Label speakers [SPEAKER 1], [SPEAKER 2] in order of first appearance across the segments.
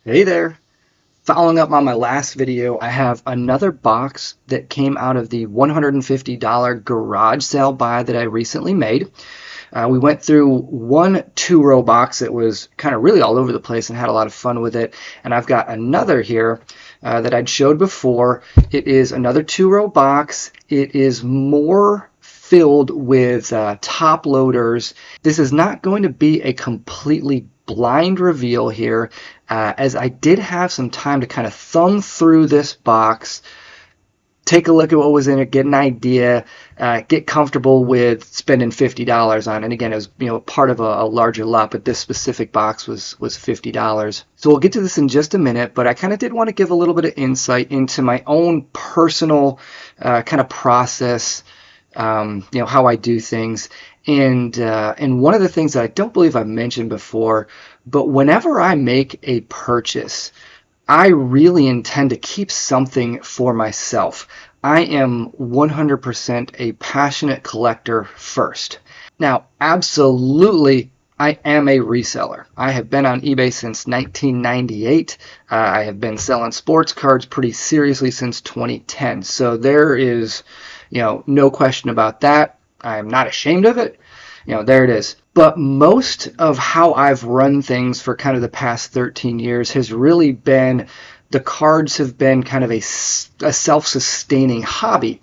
[SPEAKER 1] Hey there. Following up on my last video, I have another box that came out of the $150 garage sale buy that I recently made. We went through one two-row box that was kind of really all over the place and had a lot of fun with it. And I've got another here that I'd showed before. It is another two-row box. It is more filled with top loaders. This is not going to be a completely blind reveal here, as I did have some time to kind of thumb through this box, take a look at what was in it, get an idea, get comfortable with spending $50 on it. And again, it was part of a larger lot, but this specific box was $50. So we'll get to this in just a minute, but I kind of did want to give a little bit of insight into my own personal kind of process, how I do things. And one of the things that I don't believe I've mentioned before, but whenever I make a purchase, I really intend to keep something for myself. I am 100% a passionate collector first. Now, absolutely, I am a reseller. I have been on eBay since 1998. I have been selling sports cards pretty seriously since 2010. So there is, no question about that. I'm not ashamed of it. There it is. But most of how I've run things for kind of the past 13 years has really been, the cards have been kind of a self-sustaining hobby.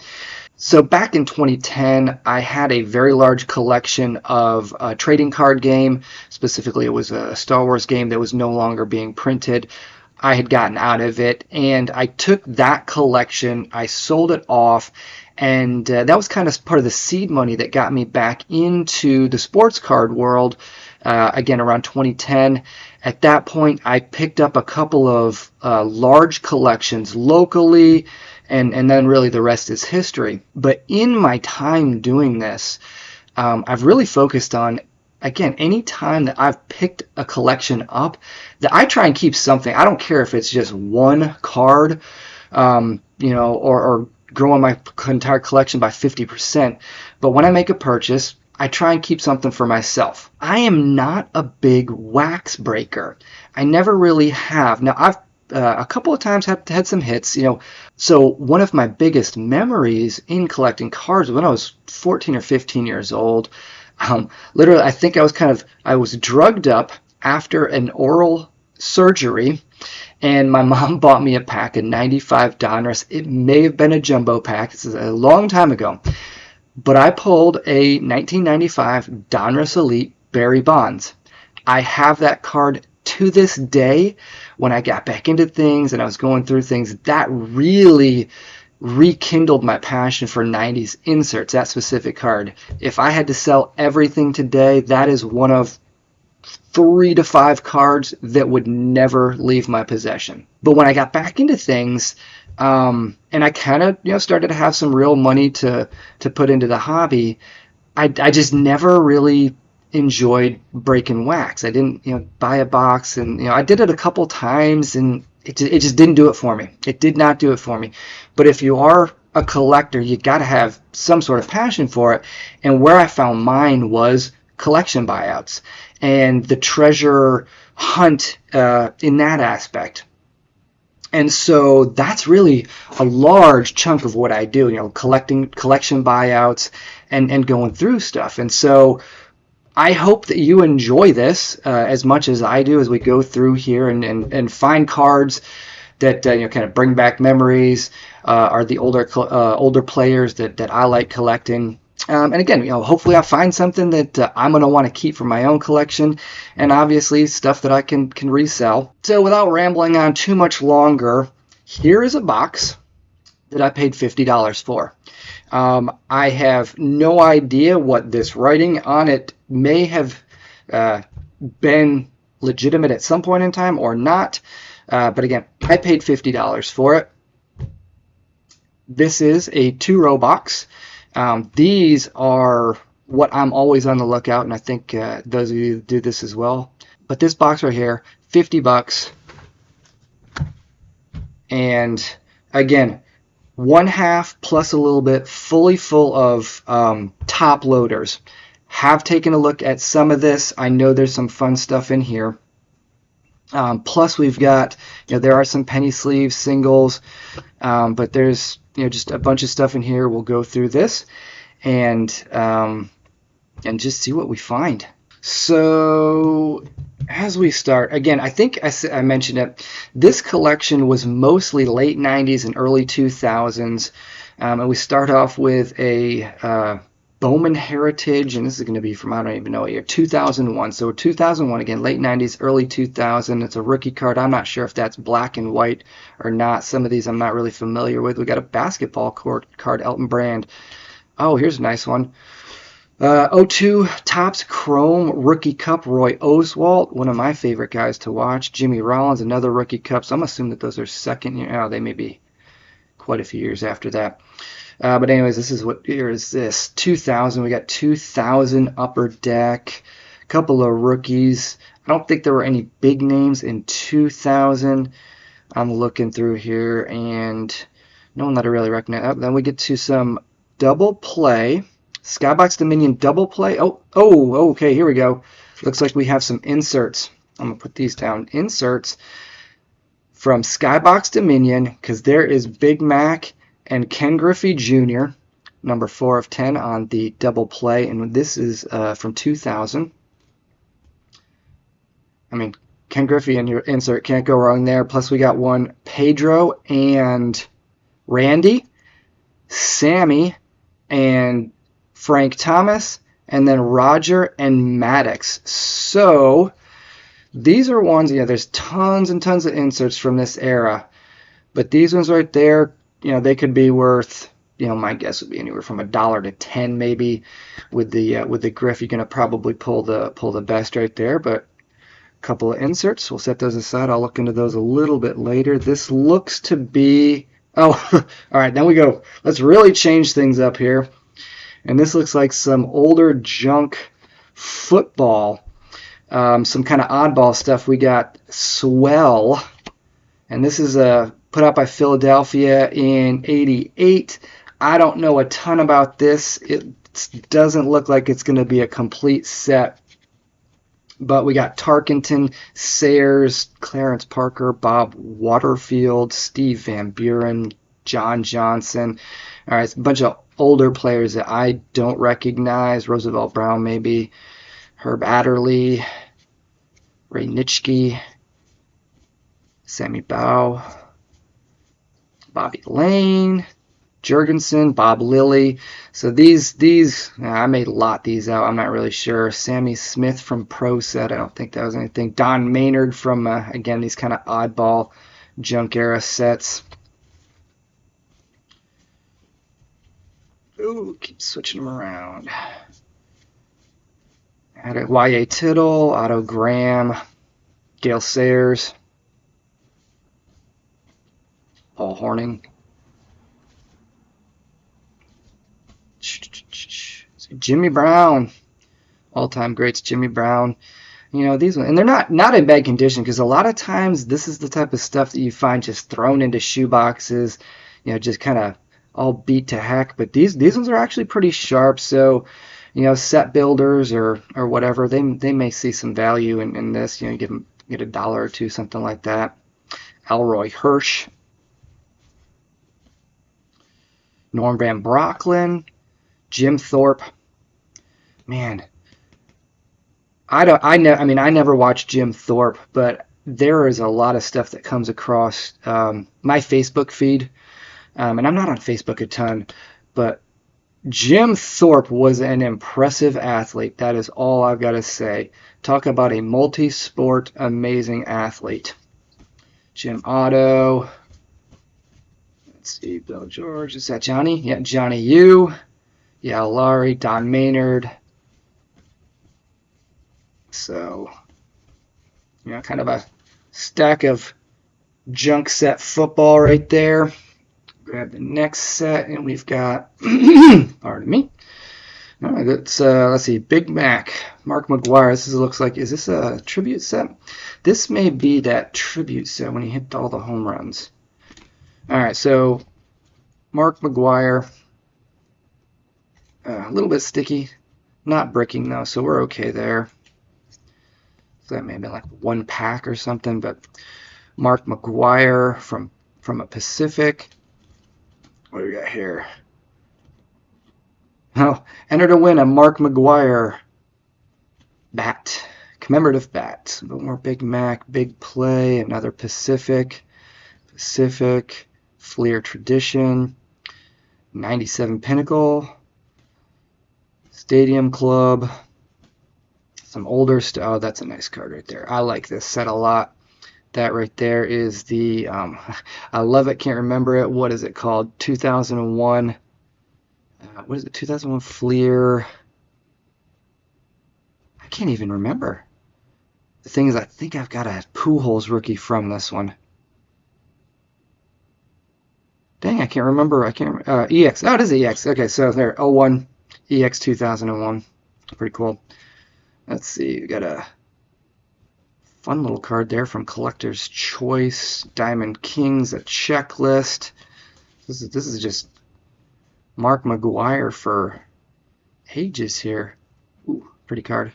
[SPEAKER 1] So back in 2010, I had a very large collection of a trading card game. Specifically, it was a Star Wars game that was no longer being printed. I had gotten out of it, and I took that collection, I sold it off, and that was kind of part of the seed money that got me back into the sports card world, again, around 2010. At that point, I picked up a couple of large collections locally, and then really the rest is history. But in my time doing this, I've really focused on, again, any time that I've picked a collection up, that I try and keep something. I don't care if it's just one card, or growing my entire collection by 50%. But when I make a purchase, I try and keep something for myself. I am not a big wax breaker. I never really have. Now, I've a couple of times had some hits, So one of my biggest memories in collecting cards was when I was 14 or 15 years old. Literally, I think I was drugged up after an oral surgery, and my mom bought me a pack of 95 Donruss. It may have been a jumbo pack. This is a long time ago. But I pulled a 1995 Donruss Elite Barry Bonds. I have that card to this day. When I got back into things and I was going through things, that really rekindled my passion for 90s inserts, that specific card. If I had to sell everything today, that is one of 3 to 5 cards that would never leave my possession. But when I got back into things, and I kind of started to have some real money to put into the hobby, I just never really enjoyed breaking wax. I didn't buy a box, and I did it a couple times, and it just didn't do it for me. It did not do it for me. But if you are a collector, you got to have some sort of passion for it. And where I found mine was collection buyouts and the treasure hunt in that aspect. And so that's really a large chunk of what I do, collection buyouts and going through stuff. And so I hope that you enjoy this as much as I do as we go through here and find cards that kind of bring back memories, are the older players that I like collecting. And again, hopefully I find something that I'm going to want to keep for my own collection, and obviously stuff that I can resell. So without rambling on too much longer, here is a box that I paid $50 for. I have no idea what this writing on it may have been legitimate at some point in time or not. But again, I paid $50 for it. This is a 2-row box. These are what I'm always on the lookout, and I think those of you do this as well. But this box right here, $50, and again, 1/2 plus a little bit, fully full of top loaders. Have taken a look at some of this. I know there's some fun stuff in here. Plus, we've got, there are some penny sleeve singles, but there's, just a bunch of stuff in here. We'll go through this and just see what we find. So, as we start, again, I think I mentioned it. This collection was mostly late 90s and early 2000s. And we start off with a Bowman Heritage, and this is going to be from, I don't even know what year, 2001. So 2001, again, late 90s, early 2000. It's a rookie card. I'm not sure if that's black and white or not. Some of these I'm not really familiar with. We got a basketball card, Elton Brand. Oh, here's a nice one. 02 Topps Chrome Rookie Cup, Roy Oswalt, one of my favorite guys to watch. Jimmy Rollins, another Rookie Cup. So I'm assuming that those are second year. Oh, they may be quite a few years after that. But anyways, this is what year is this? 2000. We got 2000 Upper Deck. A couple of rookies. I don't think there were any big names in 2000. I'm looking through here, and no one that I really recognize. Then we get to some double play. Skybox Dominion double play. Oh, okay, here we go. Looks like we have some inserts. I'm going to put these down. Inserts from Skybox Dominion, because there is Big Mac and Ken Griffey Jr., number 4 of 10 on the double play, and this is from 2000. I mean, Ken Griffey in your insert, can't go wrong there. Plus we got one Pedro and Randy, Sammy and Frank Thomas, and then Roger and Maddox. So these are ones, there's tons and tons of inserts from this era, but these ones right there, they could be worth, my guess would be anywhere from $1 to $10 maybe. With the Griff, you're gonna probably pull the best right there. But a couple of inserts, we'll set those aside. I'll look into those a little bit later. This looks to be, all right, then we go. Let's really change things up here. And this looks like some older junk football, some kind of oddball stuff. We got Swell, and this is put out by Philadelphia in '88. I don't know a ton about this. It doesn't look like it's going to be a complete set. But we got Tarkenton, Sayers, Clarence Parker, Bob Waterfield, Steve Van Buren, John Johnson. All right, it's a bunch of older players that I don't recognize. Roosevelt Brown, maybe. Herb Adderley, Ray Nitschke, Sammy Bow, Bobby Lane, Jurgensen, Bob Lilly. So these I may lot these out. I'm not really sure. Sammy Smith from Pro Set. I don't think that was anything. Don Maynard from, again, these kind of oddball junk era sets. Ooh, keep switching them around. Y.A. Tittle, Otto Graham, Gale Sayers, Paul Horning. Jimmy Brown, all-time greats. Jimmy Brown. These ones, and they're not in bad condition, because a lot of times this is the type of stuff that you find just thrown into shoe boxes, just kind of all beat to heck. But these ones are actually pretty sharp. So, set builders or whatever, they may see some value in this. Get $1 or $2, something like that. Elroy Hirsch, Norm Van Brocklin, Jim Thorpe. Man, I never watched Jim Thorpe, but there is a lot of stuff that comes across my Facebook feed, and I'm not on Facebook a ton, but Jim Thorpe was an impressive athlete. That is all I've got to say. Talk about a multi-sport amazing athlete. Jim Otto. Let's see, Bill George. Is that Johnny? Yeah, Johnny U. Yeah, Laurie, Don Maynard. So, kind of a stack of junk set football right there. Grab the next set, and we've got, pardon me. All right, let's see, Big Mac, Mark McGwire. Looks like, is this a tribute set? This may be that tribute set when he hit all the home runs. All right, so Mark McGwire, a little bit sticky, not bricking though, so we're okay there. So that may have been like 1 pack or something, but Mark McGwire from a Pacific. What do we got here? Oh, enter to win a Mark McGwire bat. Commemorative bat. A little more Big Mac, Big Play, another Pacific, Fleer Tradition, 97 Pinnacle, Stadium Club, some older stuff. Oh, that's a nice card right there. I like this set a lot. That right there is the, I love it, can't remember it. What is it called? 2001. What is it? 2001 Fleer. I can't even remember. The thing is, I think I've got a Pujols rookie from this one. Dang, I can't remember. EX. Oh, it is EX. Okay, so there, 01 EX 2001. Pretty cool. Let's see. We got a fun little card there from Collector's Choice. Diamond Kings, a checklist. This is just Mark McGwire for ages here. Ooh, pretty card.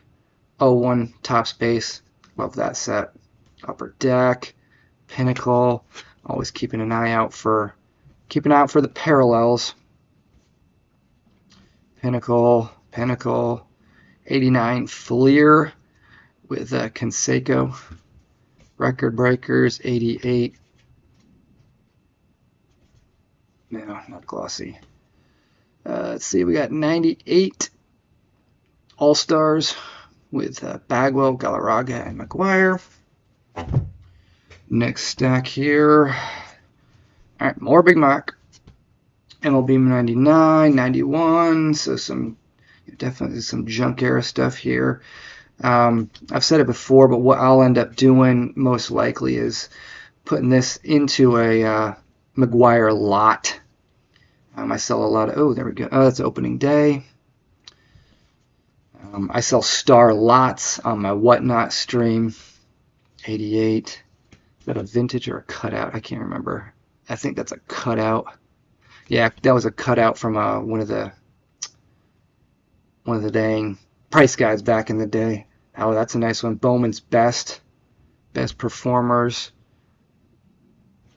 [SPEAKER 1] 01 Topps Base. Love that set. Upper Deck, Pinnacle. Always keeping an eye out for the parallels. Pinnacle, 89 Fleer with Canseco. Record Breakers, 88. No, not glossy. Let's see, we got 98 All-Stars with Bagwell, Galarraga, and McGwire. Next stack here. All right, more Big Mac. MLB 99, 91, so definitely some junk era stuff here. I've said it before, but what I'll end up doing most likely is putting this into a McGwire lot. I sell a lot of, oh, there we go. Oh, that's opening day. I sell star lots on my Whatnot stream. 88. Is that a vintage or a cutout? I can't remember. I think that's a cutout. Yeah, that was a cutout from one of the dang price guys back in the day. Oh, that's a nice one. Bowman's Best Performers.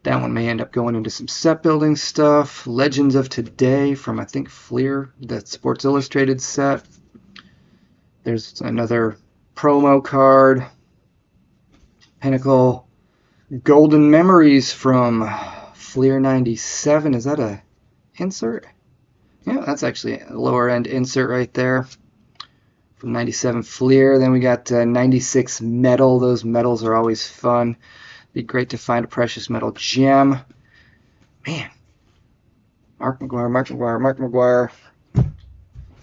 [SPEAKER 1] That one may end up going into some set building stuff. Legends of Today from, I think, Fleer, the Sports Illustrated set. There's another promo card. Pinnacle. Golden Memories from Fleer 97. Is that a insert? Yeah, that's actually a lower end insert right there. From 97 Fleer. Then we got 96 Metal. Those metals are always fun. Be great to find a precious metal gem. Man. Mark McGwire.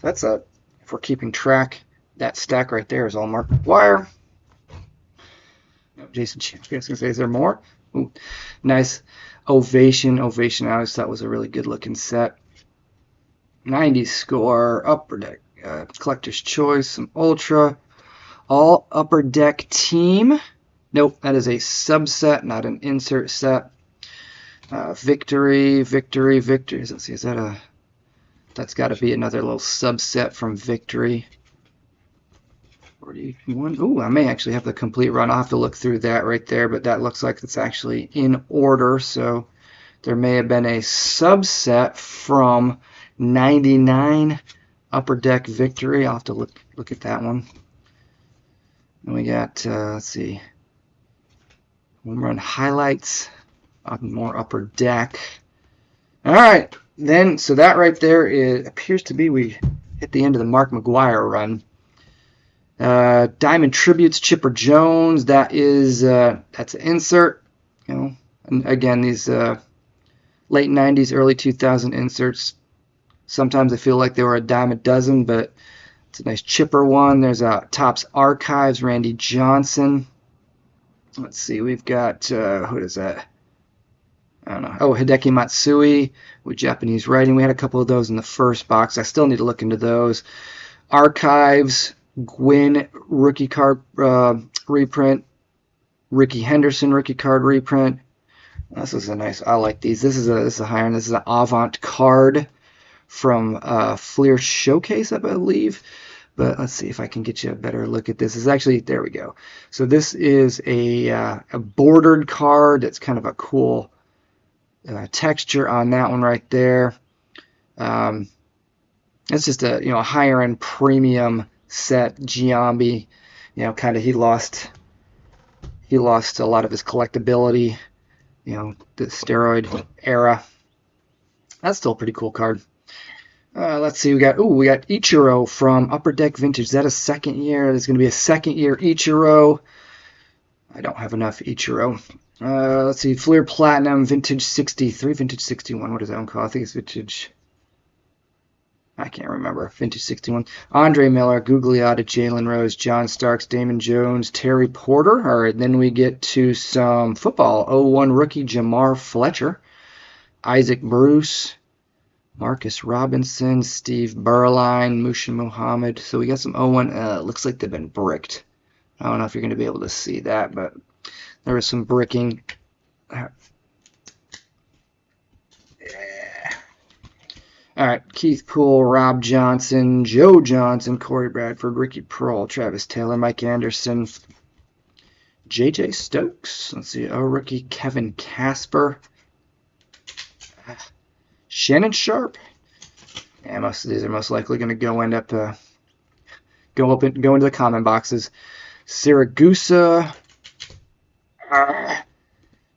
[SPEAKER 1] That's if we're keeping track, that stack right there is all Mark McGwire. Jason Chance. I was going to say, is there more? Ooh, nice. Ovation. I always thought was a really good looking set. 90 score. Upper Deck. Collector's Choice. Some Ultra. All Upper Deck team. Nope, that is a subset, not an insert set. Victory. Let's see, that's got to be another little subset from Victory. 41. Ooh, I may actually have the complete run. I'll have to look through that right there, but that looks like it's actually in order. So there may have been a subset from 99 Upper Deck Victory. I'll have to look at that one. And we got, let's see, home run highlights, more Upper Deck. All right, then, so that right there appears to be we hit the end of the Mark McGwire run. Diamond Tributes, Chipper Jones. That's an insert. You know, and again, these late 90s, early 2000 inserts. Sometimes I feel like they were a dime a dozen, but it's a nice chipper one. There's a Topps Archives, Randy Johnson. Let's see, we've got who is that? I don't know. Oh, Hideki Matsui with Japanese writing. We had a couple of those in the first box. I still need to look into those. Archives. Gwynn rookie card reprint, Ricky Henderson rookie card reprint. This is a nice. I like these. This is a higher end. This is an Avant card from Fleer Showcase, I believe. But let's see if I can get you a better look at this. It's actually, there we go. So this is a bordered card. That's kind of a cool texture on that one right there. It's just a higher end premium set. Giambi, kind of he lost a lot of his collectability. The steroid era. That's still a pretty cool card. Let's see, we got Ichiro from Upper Deck Vintage. Is that a second year? There's going to be a second year Ichiro. I don't have enough Ichiro. Let's see, Fleer Platinum Vintage 63, Vintage 61. What does that one call? I think it's Vintage. I can't remember. Vintage 61. Andre Miller, Gugliotta, Jalen Rose, John Starks, Damon Jones, Terry Porter. All right, then we get to some football. 01 rookie Jamar Fletcher, Isaac Bruce, Marcus Robinson, Steve Berline, Mushin Muhammad. So we got some 01. Looks like they've been bricked. I don't know if you're going to be able to see that, but there was some bricking. Yeah. All right, Keith Poole, Rob Johnson, Joe Johnson, Corey Bradford, Ricky Prohl, Travis Taylor, Mike Anderson, J.J. Stokes. Let's see, rookie Kevin Casper. Shannon Sharp. Yeah, most of these are most likely going to go into the comment boxes. Siragusa,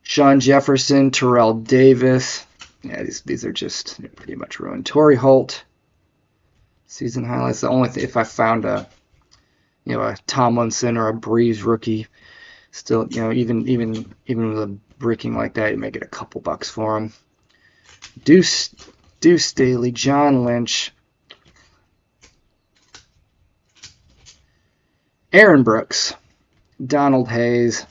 [SPEAKER 1] Sean Jefferson, Terrell Davis. Yeah, these are just pretty much ruined. Torrey Holt. Season highlights. The only thing, if I found a Tomlinson or a Breeze rookie, still even with a bricking like that, you may get a couple bucks for them. Deuce Staley, John Lynch, Aaron Brooks, Donald Hayes,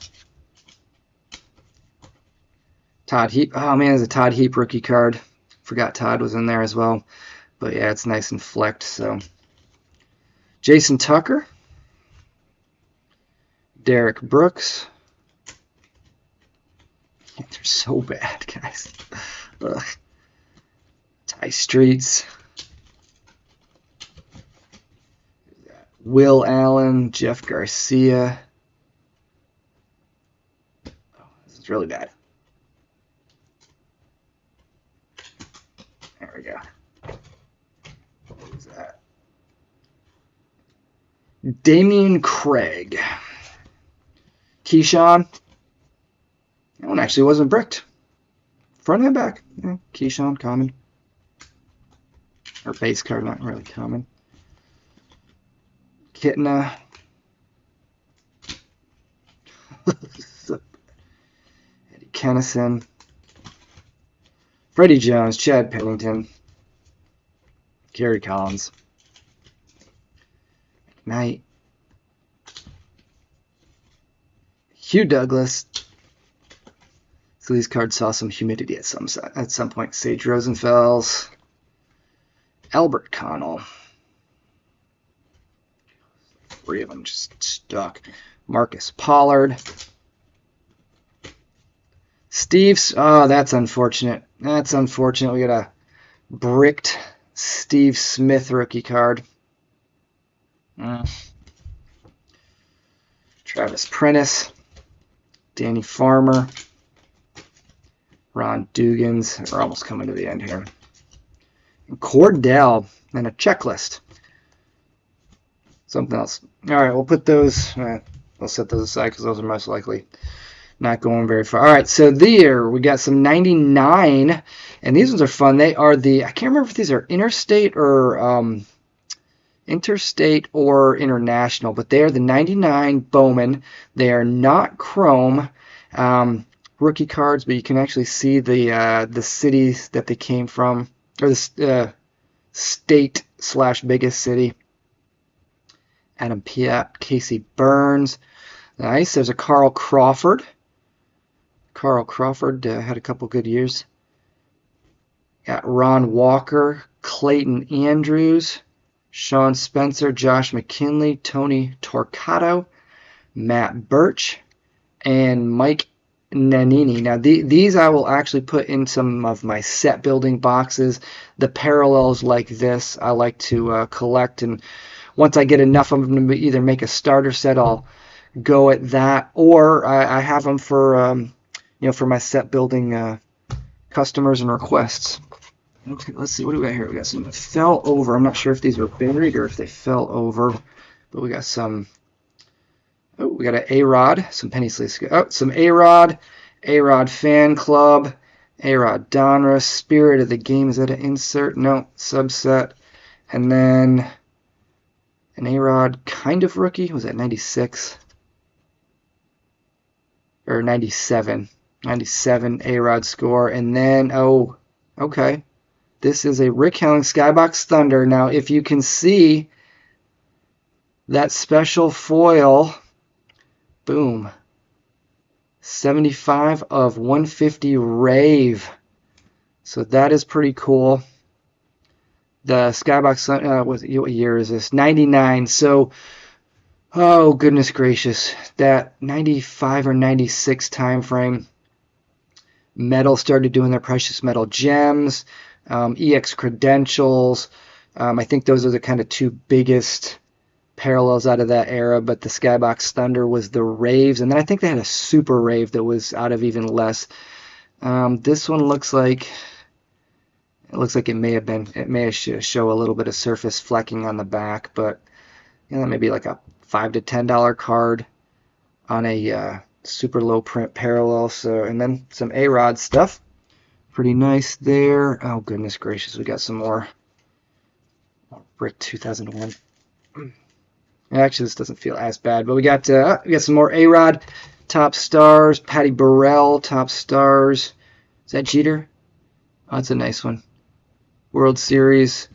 [SPEAKER 1] Todd Heap. Oh man, there's a Todd Heap rookie card. Forgot Todd was in there as well. But yeah, it's nice and flecked. So Jason Tucker, Derek Brooks. They're so bad, guys. Ugh. Ty Streets, Will Allen, Jeff Garcia. Oh, this is really bad. There we go. What is that? Damian Craig. Keyshawn. That one actually wasn't bricked. Front and back. Yeah, Keyshawn, common. Or base card, not really common. Kitna. Eddie Kennison. Freddie Jones, Chad Pennington. Gary Collins. McKnight. Hugh Douglas. So these cards saw some humidity at some point. Sage Rosenfels. Albert Connell. 3 of them just stuck. Marcus Pollard. Steve's. Oh, that's unfortunate. That's unfortunate. We got a bricked Steve Smith rookie card. Travis Prentice. Danny Farmer. Ron Dugans. We're almost coming to the end here. Cordell and a checklist. Something else. All right, we'll put those. We'll set those aside because those are most likely not going very far. All right, so there we got some 99, and these ones are fun. They are I can't remember if these are interstate or international, but they are the 99 Bowman. They are not chrome rookie cards, but you can actually see the cities that they came from, or the state/biggest city. Adam Piat, Casey Burns. Nice. There's a Carl Crawford. Carl Crawford had a couple good years. Got Ron Walker, Clayton Andrews, Sean Spencer, Josh McKinley, Tony Torcato, Matt Birch, and Mike Nannini. Now, these I will actually put in some of my set building boxes. The parallels like this I like to collect, and once I get enough of them to either make a starter set, I'll go at that, or I have them for for my set building customers and requests. Okay, let's see, what do we got here? We got some that fell over. I'm not sure if these are buried or if they fell over, but we got some. Oh, we got an A-Rod, some penny sleeves. Oh, some A-Rod, A-Rod Fan Club, A-Rod Donruss, Spirit of the Game. Is that an insert? No, subset. And then an A-Rod kind of rookie. Was that 96? Or 97. 97 A-Rod score. And then, oh, okay. This is a Rick Helling Skybox Thunder. Now, if you can see that special foil, boom. 75 of 150 Rave. So that is pretty cool. The Skybox, what year is this? 99. So, oh goodness gracious, that 95 or 96 time frame. Metal started doing their precious metal gems, EX credentials. I think those are the kind of two biggest parallels out of that era, but the Skybox Thunder was the Raves, and then I think they had a Super Rave that was out of even less. This one looks like it may show a little bit of surface flecking on the back, but that may be like a $5 to $10 card on a super low print parallel. So, and then some A-Rod stuff, pretty nice there. Oh goodness gracious, we got some more Brick 2001. Actually, this doesn't feel as bad, but we got some more A-Rod top stars. Patty Burrell top stars. Is that Jeter? Oh, that's a nice one. World Series,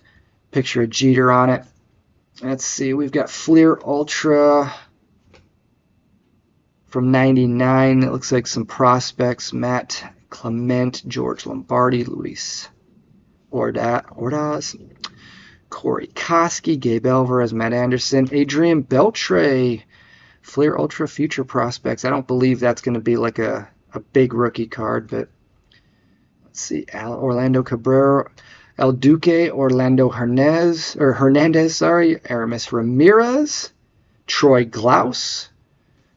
[SPEAKER 1] picture of Jeter on it. Let's see, we've got Fleer Ultra from 99. It looks like some prospects. Matt Clement, George Lombardi, Luis Ordaz, Corey Koski, Gabe Alvarez, Matt Anderson, Adrian Beltre, Fleer Ultra Future Prospects. I don't believe that's going to be like a big rookie card, but let's see. Orlando Cabrera, El Duque, Orlando Hernandez, Aramis Ramirez, Troy Glaus,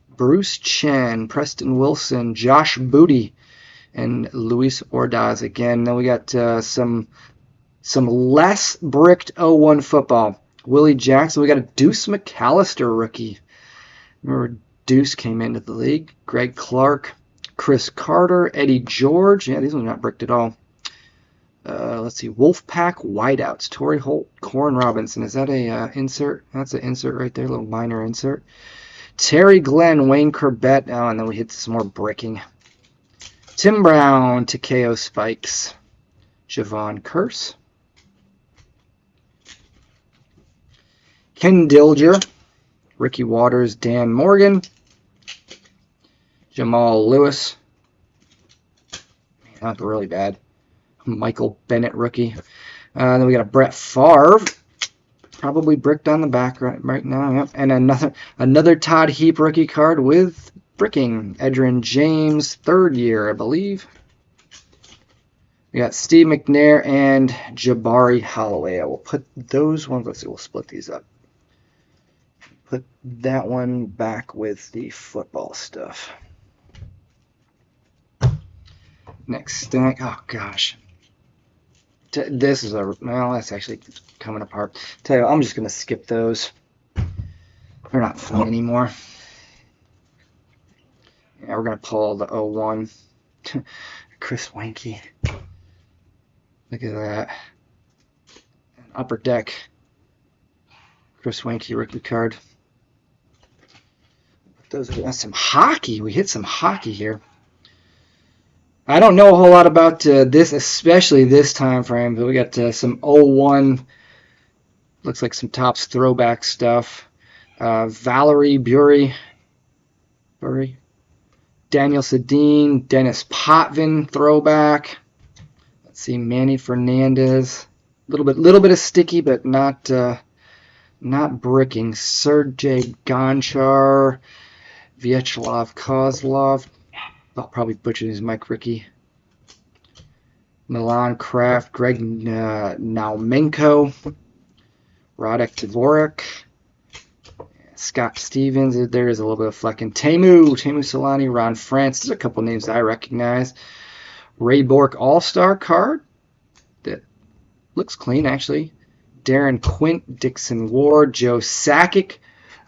[SPEAKER 1] Bruce Chen, Preston Wilson, Josh Booty, and Luis Ordaz again. Then we got some less bricked 01 football. Willie Jackson. We got a Deuce McAllister rookie. Remember Deuce came into the league. Greg Clark, Chris Carter, Eddie George. Yeah, these ones are not bricked at all. Let's see. Wolfpack Wideouts. Torrey Holt, Corin Robinson. Is that a insert? That's an insert right there. A little minor insert. Terry Glenn, Wayne Corbett. Oh, and then we hit some more bricking. Tim Brown, Takeo Spikes. Javon Curse. Ken Dilger, Ricky Waters, Dan Morgan, Jamal Lewis, not really bad, Michael Bennett rookie. Then we got a Brett Favre, probably bricked on the back right now, yep. And another Todd Heap rookie card with bricking. Edrin James, third year, I believe. We got Steve McNair and Jabari Holloway. I will put those ones, let's see, we'll split these up. Put that one back with the football stuff. Next stack. Oh gosh, this is well, that's actually coming apart. Tell you what, I'm just gonna skip those. They're not fun anymore. Yeah, we're gonna pull the 01. Chris Wanky. Look at that. Upper Deck. Chris Wanky rookie card. That's some hockey. We hit some hockey here. I don't know a whole lot about this, especially this time frame, but we got some 01. Looks like some Topps throwback stuff. Valerie Bury. Daniel Sedin. Dennis Potvin throwback. Let's see, Manny Fernandez. Little bit of sticky, but not bricking. Sergey Gonchar. Vyacheslav Kozlov. I'll probably butcher his Mike Rickey. Milan Kraft. Greg Naumenko. Radek Dvorak. Scott Stevens. There is a little bit of flecking. Teemu Solani, Ron France. There's a couple names I recognize. Ray Bork All-Star card. That looks clean, actually. Darren Quint, Dixon Ward, Joe Sakic.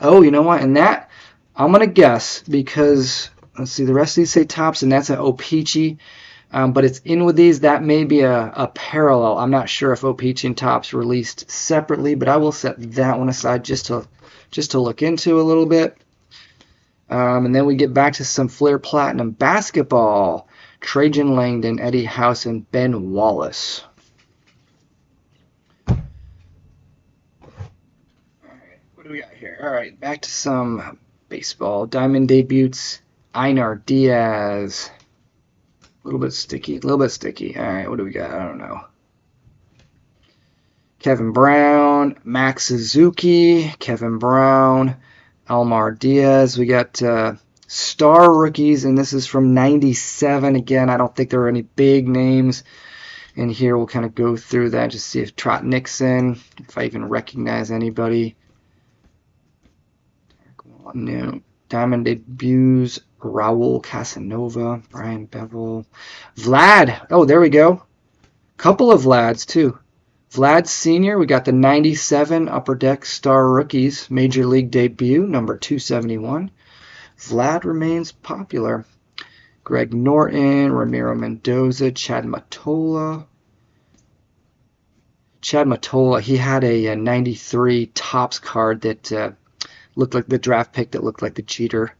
[SPEAKER 1] Oh, you know what? And that, I'm going to guess, because, let's see, the rest of these say Topps, and that's an O-Pee-Chee. But it's in with these. That may be a parallel. I'm not sure if O-Pee-Chee and Topps released separately, but I will set that one aside just to look into a little bit. And then we get back to some Flair Platinum basketball. Trajan Langdon, Eddie House, and Ben Wallace. All right, what do we got here? All right, back to some baseball. Diamond debuts. Einar Diaz. A little bit sticky. All right, what do we got? I don't know. Kevin Brown, Max Suzuki, Kevin Brown, Almar Diaz. We got star rookies, and this is from 97. Again, I don't think there are any big names in here. We'll kind of go through that, just see if Trot Nixon, if I even recognize anybody. No. Diamond debuts. Raul Casanova, Brian Bevel, Vlad. Oh, there we go. Couple of Vlads, too. Vlad Sr., we got the 97 Upper Deck Star Rookies Major League debut, number 271. Vlad remains popular. Greg Norton, Ramiro Mendoza, Chad Mottola. Chad Mottola, he had a 93 Topps card that looked like the draft pick that looked like the Jeter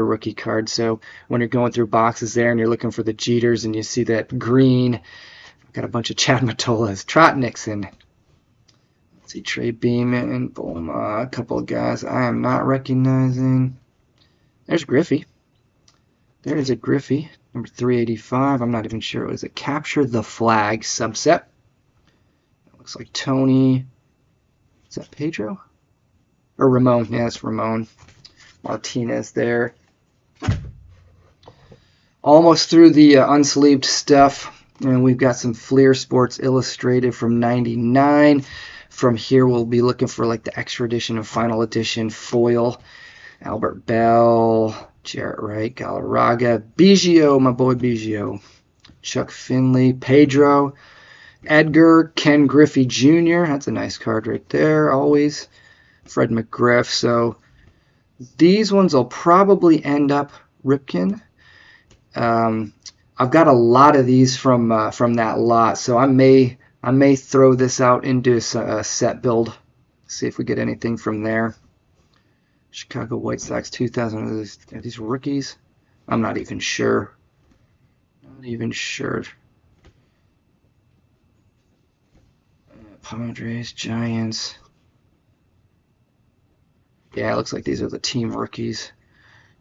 [SPEAKER 1] rookie card. So when you're going through boxes there and you're looking for the Jeters and you see that green, I've got a bunch of Chad Mottolas. Trot Nixon. Let's see, Trey Beeman, Bulma, a couple of guys I am not recognizing. There's Griffey. There is a Griffey, number 385. I'm not even sure. It was a Capture the Flag subset. It looks like Tony. Is that Pedro? Or Ramon. Yeah, it's Ramon Martinez there. Almost through the unsleeved stuff, and we've got some Fleer Sports Illustrated from 99. From here we'll be looking for like the extra edition and final edition foil. Albert Bell, Jarrett Wright, Galarraga, Biggio, my boy Biggio, Chuck Finley, Pedro, Edgar, Ken Griffey Jr. That's a nice card right there, always. Fred McGriff. So these ones will probably end up Ripken. I've got a lot of these from that lot, so I may throw this out into a set build. See if we get anything from there. Chicago White Sox 2000. Are these rookies? I'm not even sure. Padres, Giants. Yeah, it looks like these are the team rookies.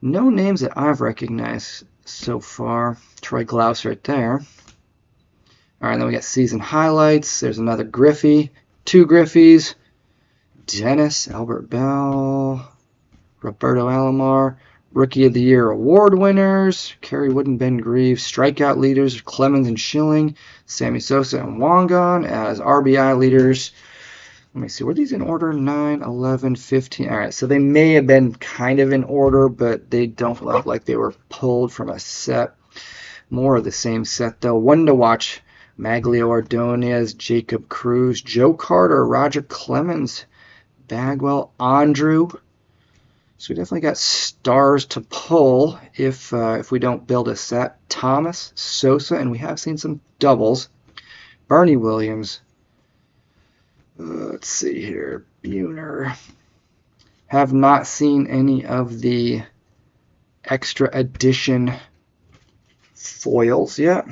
[SPEAKER 1] No names that I've recognized so far. Troy Glaus right there. All right, then we got season highlights. There's another Griffey. Two Griffies. Dennis, Albert Bell, Roberto Alomar. Rookie of the Year award winners. Kerry Wood and Ben Greaves. Strikeout leaders, Clemens and Schilling. Sammy Sosa and Wangan as RBI leaders. Let me see, were these in order? 9, 11, 15. All right, so they may have been kind of in order, but they don't look like they were pulled from a set. More of the same set, though. One to watch, Maglio Ordonez, Jacob Cruz, Joe Carter, Roger Clemens, Bagwell, Andrew. So we definitely got stars to pull if we don't build a set. Thomas, Sosa, and we have seen some doubles. Bernie Williams. Let's see here. Buhner. Have not seen any of the extra edition foils yet.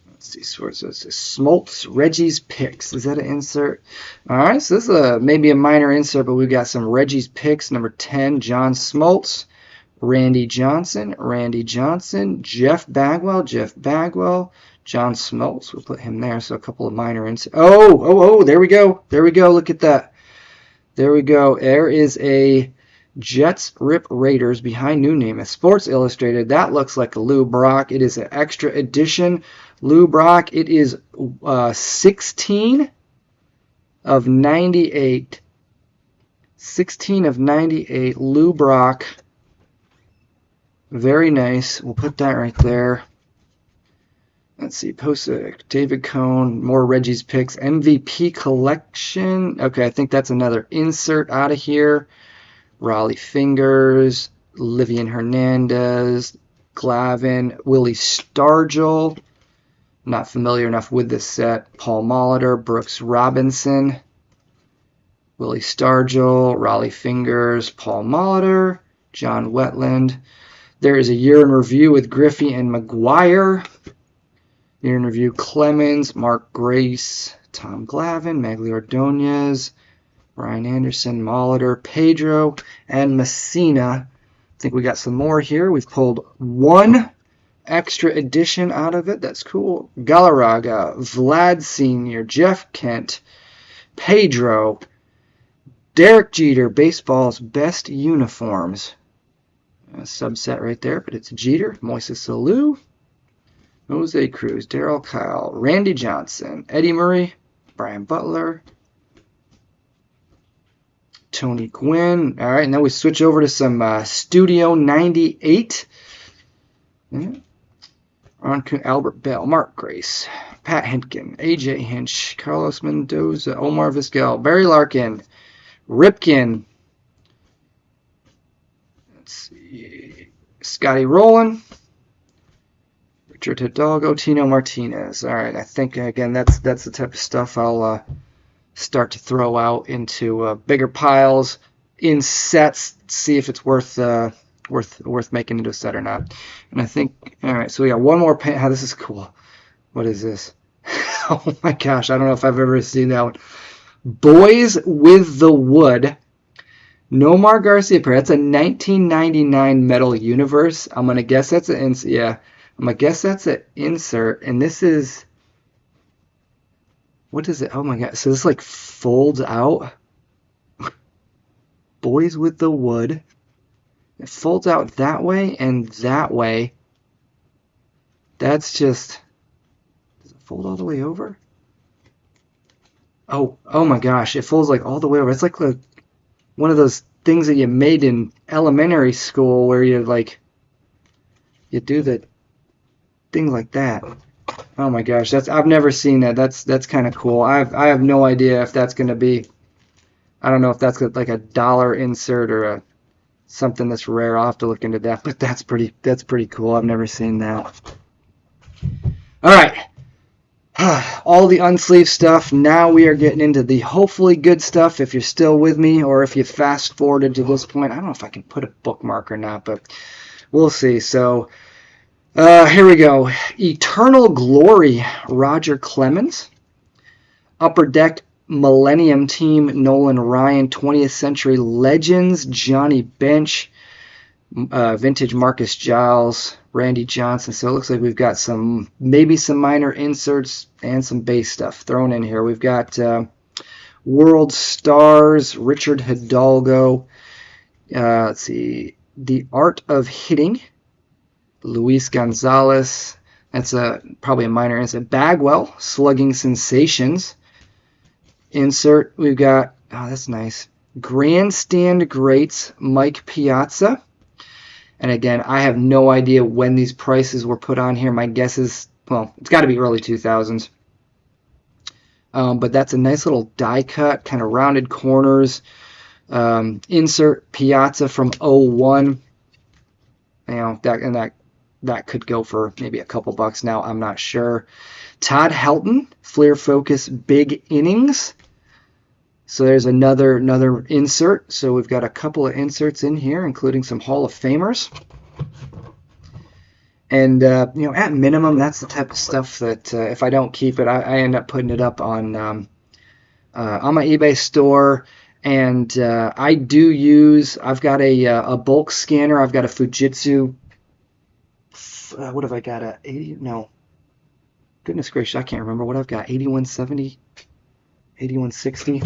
[SPEAKER 1] Let's see. Source says Smoltz, Reggie's Picks. Is that an insert? All right. So this is maybe a minor insert, but we've got some Reggie's Picks. Number 10, John Smoltz. Randy Johnson, Jeff Bagwell, John Smoltz. We'll put him there. So a couple of minor inserts. Oh, there we go. Look at that. There we go. There is a Jets Rip Raiders behind new name. Sports Illustrated. That looks like a Lou Brock. It is an extra edition Lou Brock. It is 16. of 98. 16 of 98. Lou Brock. Very nice. We'll put that right there. Let's see. Posick, David Cohn, more Reggie's picks. MVP collection. Okay, I think that's another insert out of here. Raleigh Fingers, Livian Hernandez, Glavin, Willie Stargell. Not familiar enough with this set. Paul Molitor, Brooks Robinson, Willie Stargell, Raleigh Fingers, Paul Molitor, John Wetland. There is a year in review with Griffey and McGwire. Year in review Clemens, Mark Grace, Tom Glavin, Magli Ordonez, Brian Anderson, Molitor, Pedro, and Messina. I think we got some more here. We've pulled one extra edition out of it. That's cool. Galarraga, Vlad Sr., Jeff Kent, Pedro, Derek Jeter, baseball's best uniforms. A subset right there, but it's Jeter, Moises Alou, Jose Cruz, Darryl Kyle, Randy Johnson, Eddie Murray, Brian Butler, Tony Gwynn. All right, now we switch over to some Studio 98. Yeah. Albert Bell, Mark Grace, Pat Hentgen, AJ Hinch, Carlos Mendoza, Omar Vizquel, Barry Larkin, Ripken, let's see, Scotty Rowland, Richard Hidalgo, Tino Martinez. All right, I think again that's the type of stuff I'll start to throw out into bigger piles in sets, see if it's worth making into a set or not. And I think, all right, so we got one more paint. Oh, this is cool. What is this? Oh my gosh, I don't know if I've ever seen that one. Boys with the Wood. Nomar Garcia Perez. That's a 1999 Metal Universe. I'm gonna guess that's an insert. And this is, what is it? Oh my god! So this like folds out. Boys with the Wood. It folds out that way and that way. That's just, does it fold all the way over? Oh my gosh, it folds like all the way over. It's like one of those things that you made in elementary school where you do the thing like that. Oh my gosh, I've never seen that. That's kind of cool. I have no idea if that's going to be, I don't know if that's like a dollar insert or something that's rare. I'll have to look into that, but that's pretty cool. I've never seen that. All right, all the unsleeved stuff. Now we are getting into the hopefully good stuff. If you're still with me, or if you fast forwarded to this point, I don't know if I can put a bookmark or not, but we'll see. So here we go. Eternal Glory, Roger Clemens. Upper Deck Millennium Team, Nolan Ryan. 20th Century Legends, Johnny Bench. Vintage Marcus Giles, Randy Johnson. So it looks like we've got maybe some minor inserts and some base stuff thrown in here. We've got World Stars, Richard Hidalgo. Let's see, The Art of Hitting, Luis Gonzalez. That's probably a minor insert. Bagwell, Slugging Sensations. Insert, we've got, oh, that's nice, Grandstand Greats, Mike Piazza. And again, I have no idea when these prices were put on here. My guess is, well, it's got to be early 2000s. But that's a nice little die cut, kind of rounded corners. Insert Piazza from 01. You know, that could go for maybe a couple bucks now. I'm not sure. Todd Helton, Fleer Focus Big Innings. So there's another insert. So we've got a couple of inserts in here, including some Hall of Famers. And at minimum, that's the type of stuff that if I don't keep it, I end up putting it up on my eBay store. And I do use, I've got a bulk scanner. I've got a Fujitsu. What have I got? A 80? No. Goodness gracious, I can't remember what I've got. 8170, 8160.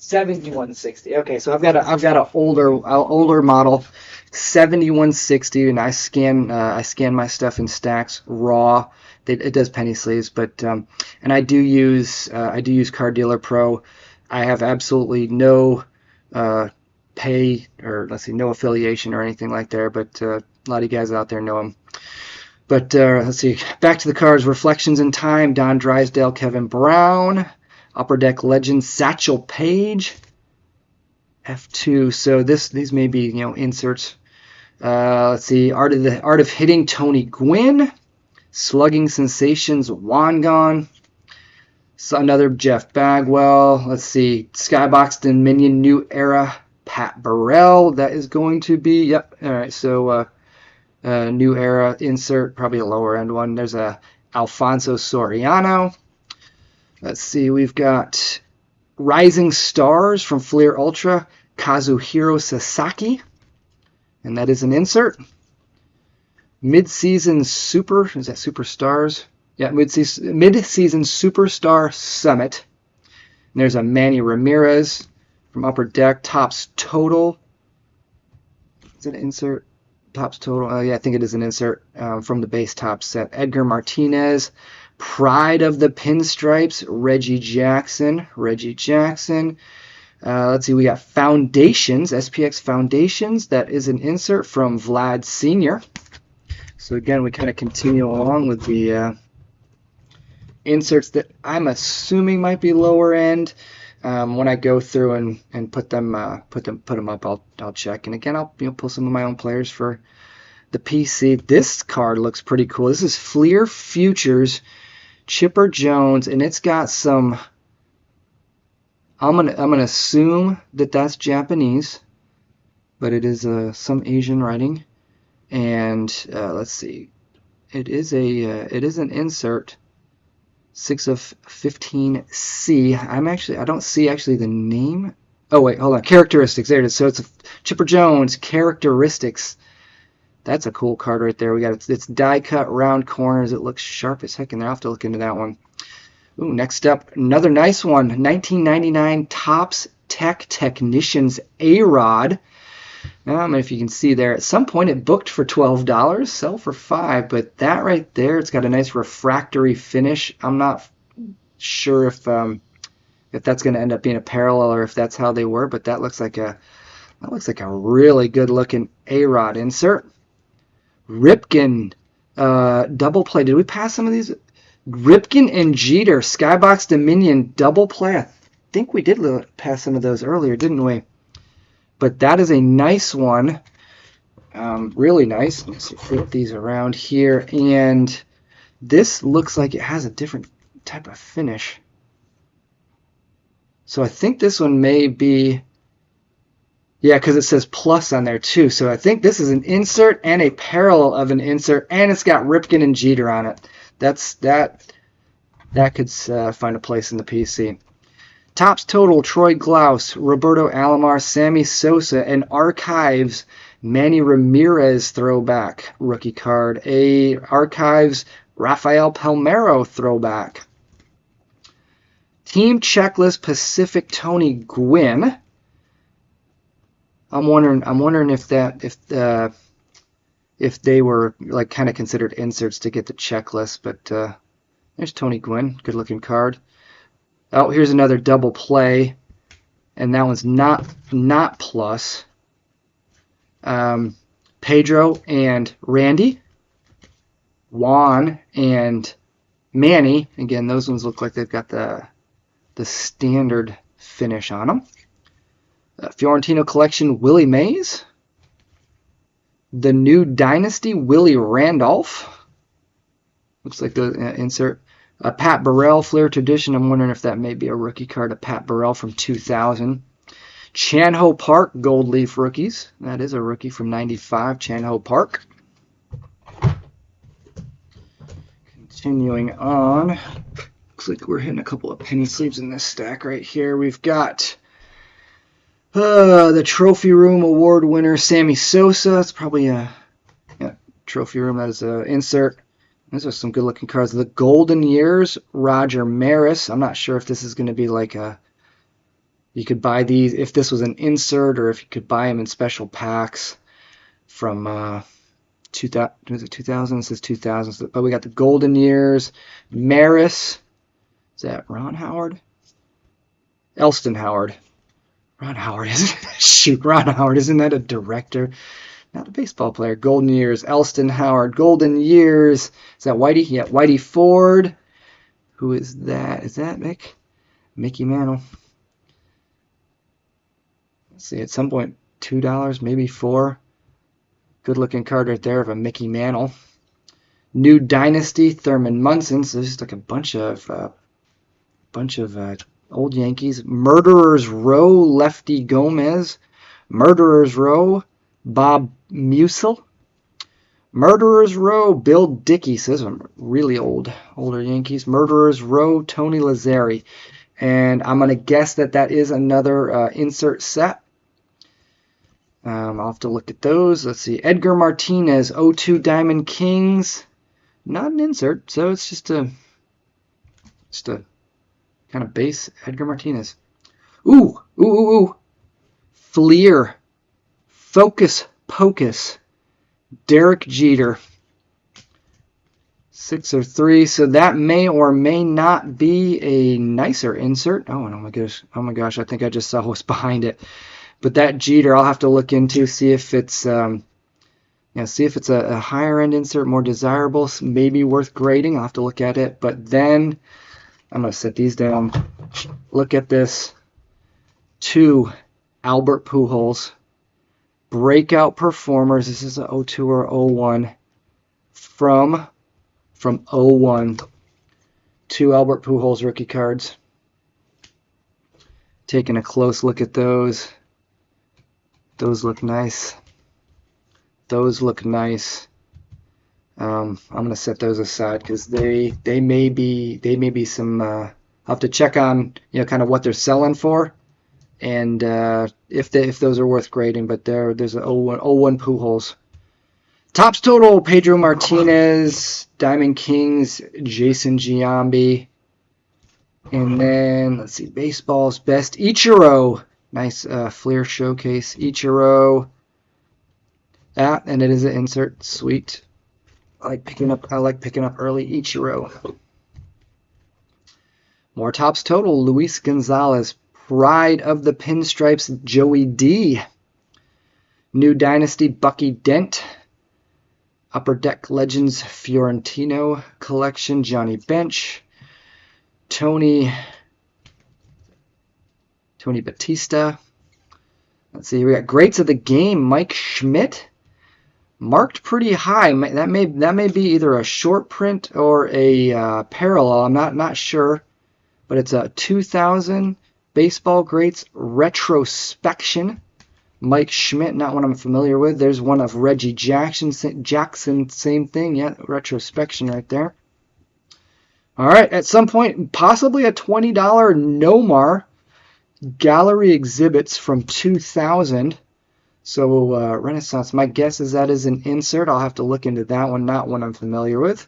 [SPEAKER 1] 7160. Okay, so I've got a older model, 7160, and I scan my stuff in stacks raw. It does penny sleeves, but and I do use Car Dealer Pro. I have absolutely no pay, or let's see, no affiliation or anything like there, but a lot of you guys out there know them. But let's see, back to the cards. Reflections in Time, Don Drysdale, Kevin Brown. Upper Deck Legend, Satchel Paige. F2. So these may be, inserts. Let's see, Art of Hitting, Tony Gwynn. Slugging Sensations, Wangon. So another Jeff Bagwell. Let's see, Skybox Dominion New Era, Pat Burrell. That is going to be, yep. All right, so New Era insert, probably a lower end one. There's a Alfonso Soriano. Let's see, we've got Rising Stars from Fleer Ultra, Kazuhiro Sasaki, and that is an insert. Mid-season Super, is that Superstars? Yeah, mid-season Superstar Summit. And there's a Manny Ramirez from Upper Deck, Topps Total. Is it an insert? Topps Total, oh yeah, I think it is an insert from the base top set. Edgar Martinez, Pride of the Pinstripes, Reggie Jackson. Let's see, we got Foundations, SPX Foundations. That is an insert from Vlad Sr. So again, we kind of continue along with the inserts that I'm assuming might be lower end. When I go through and put them up, I'll check. And again, I'll pull some of my own players for the PC. This card looks pretty cool. This is Fleer Futures Chipper Jones, and it's got some. I'm gonna assume that that's Japanese, but it is some Asian writing. And let's see, it is an insert. 6 of 15C. I don't see actually the name. Oh wait, hold on. Characteristics. There it is. So it's a Chipper Jones Characteristics. That's a cool card right there. We got it's die cut, round corners. It looks sharp as heck in there. I'll have to look into that one. Ooh, next up, another nice one. 1999 Topps Tech Technicians A-Rod. I don't know if you can see there. At some point it booked for $12, sell for $5, but that right there, it's got a nice refractory finish. I'm not sure if that's going to end up being a parallel or if that's how they were, but that looks like a really good looking A-Rod insert. Ripken double play. Did we pass some of these? Ripken and Jeter Skybox Dominion double play. I think we did pass some of those earlier, didn't we? But that is a nice one, really nice. Let's see, flip these around here, and this looks like it has a different type of finish. So I think this one may be, yeah, because it says plus on there too. So I think this is an insert and a parallel of an insert, and it's got Ripken and Jeter on it. That could find a place in the PC. Topps Total, Troy Glaus, Roberto Alomar, Sammy Sosa, and Archives, Manny Ramirez throwback rookie card. A Archives, Rafael Palmeiro throwback. Team Checklist, Pacific Tony Gwynn. I'm wondering if they were like kind of considered inserts to get the checklist, but there's Tony Gwynn, good looking card. Oh, here's another double play, and that one's not plus. Pedro and Randy, Juan and Manny. Again, those ones look like they've got the standard finish on them. Fiorentino Collection, Willie Mays. The New Dynasty, Willie Randolph. Looks like the insert. Pat Burrell, Flair Tradition. I'm wondering if that may be a rookie card of Pat Burrell from 2000. Chan-Ho Park, Gold Leaf Rookies. That is a rookie from 95, Chan-Ho Park. Continuing on. Looks like we're hitting a couple of penny sleeves in this stack right here. We've got the Trophy Room Award winner, Sammy Sosa. It's probably a Trophy Room. That is an insert. These are some good-looking cards. The Golden Years, Roger Maris. I'm not sure if this is going to be like a You could buy these if this was an insert, or if you could buy them in special packs from 2000. Was it 2000? It says 2000. But we got the Golden Years, Maris. Is that Ron Howard? Elston Howard. Ron Howard, isn't it? Shoot, Ron Howard, isn't that a director? Not a baseball player. Golden Years, Elston Howard. Golden Years. Is that Whitey? Yeah, Whitey Ford. Who is that? Is that Mickey Mantle? Let's see, at some point, $2, maybe $4. Good looking card right there of a Mickey Mantle. New Dynasty, Thurman Munson. So there's just like a bunch of old Yankees. Murderers Row, Lefty Gomez. Murderers Row, Bob Musel. Murderers Row, Bill Dickey. So those are really older Yankees. Murderers Row, Tony Lazzari. And I'm going to guess that is another insert set. I'll have to look at those. Let's see. Edgar Martinez, 02 Diamond Kings. Not an insert, so it's just a kind of base Edgar Martinez. Ooh. Fleer. Focus Pocus. Derek Jeter. 6 or 3. So that may or may not be a nicer insert. Oh my gosh, I think I just saw what's behind it. But that Jeter, I'll have to look into, see if it's a higher end insert, more desirable, maybe worth grading. I'll have to look at it. But then I'm going to set these down. Look at this. 2 Albert Pujols. Breakout performers. This is a 02 or 01 from 01. 2 Albert Pujols rookie cards. Taking a close look at those. Those look nice. Those look nice. I'm gonna set those aside because they may be some. I'll have to check on kind of what they're selling for, and if those are worth grading. But there's a 01 Pujols. Topps total: Pedro Martinez, Diamond Kings, Jason Giambi, and then let's see, baseball's best Ichiro. Nice Fleer showcase. Ichiro. And it is an insert. Sweet. I like picking up early Ichiro. More Topps total. Luis Gonzalez. Pride of the Pinstripes. Joey D. New Dynasty. Bucky Dent. Upper Deck Legends Fiorentino Collection. Johnny Bench. Tony Batista. Let's see, we got Greats of the Game, Mike Schmidt. Marked pretty high. That may be either a short print or a parallel. I'm not sure, but it's a 2000 Baseball Greats Retrospection. Mike Schmidt, not one I'm familiar with. There's one of Reggie Jackson, same thing. Yeah, Retrospection right there. All right, at some point, possibly a $20 Nomar Gallery Exhibits from 2000. So Renaissance, my guess is that is an insert. I'll have to look into that one, not one I'm familiar with.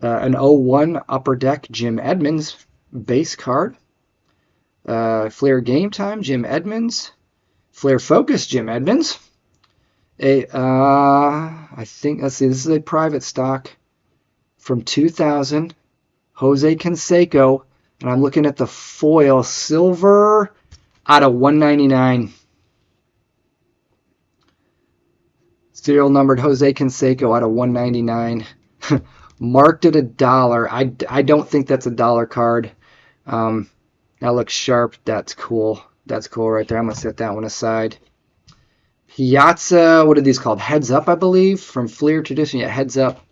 [SPEAKER 1] An 01 Upper Deck Jim Edmonds base card. Flair Game Time Jim Edmonds. Flair Focus Jim Edmonds. I think, let's see, this is a private stock from 2000. Jose Canseco. And I'm looking at the foil silver out of 199. Serial numbered Jose Canseco out of 199. Marked at $1. I don't think that's a dollar card. That looks sharp. That's cool. That's cool right there. I'm going to set that one aside. Piazza, what are these called? Heads Up, I believe, from Fleer Tradition. Yeah, Heads Up.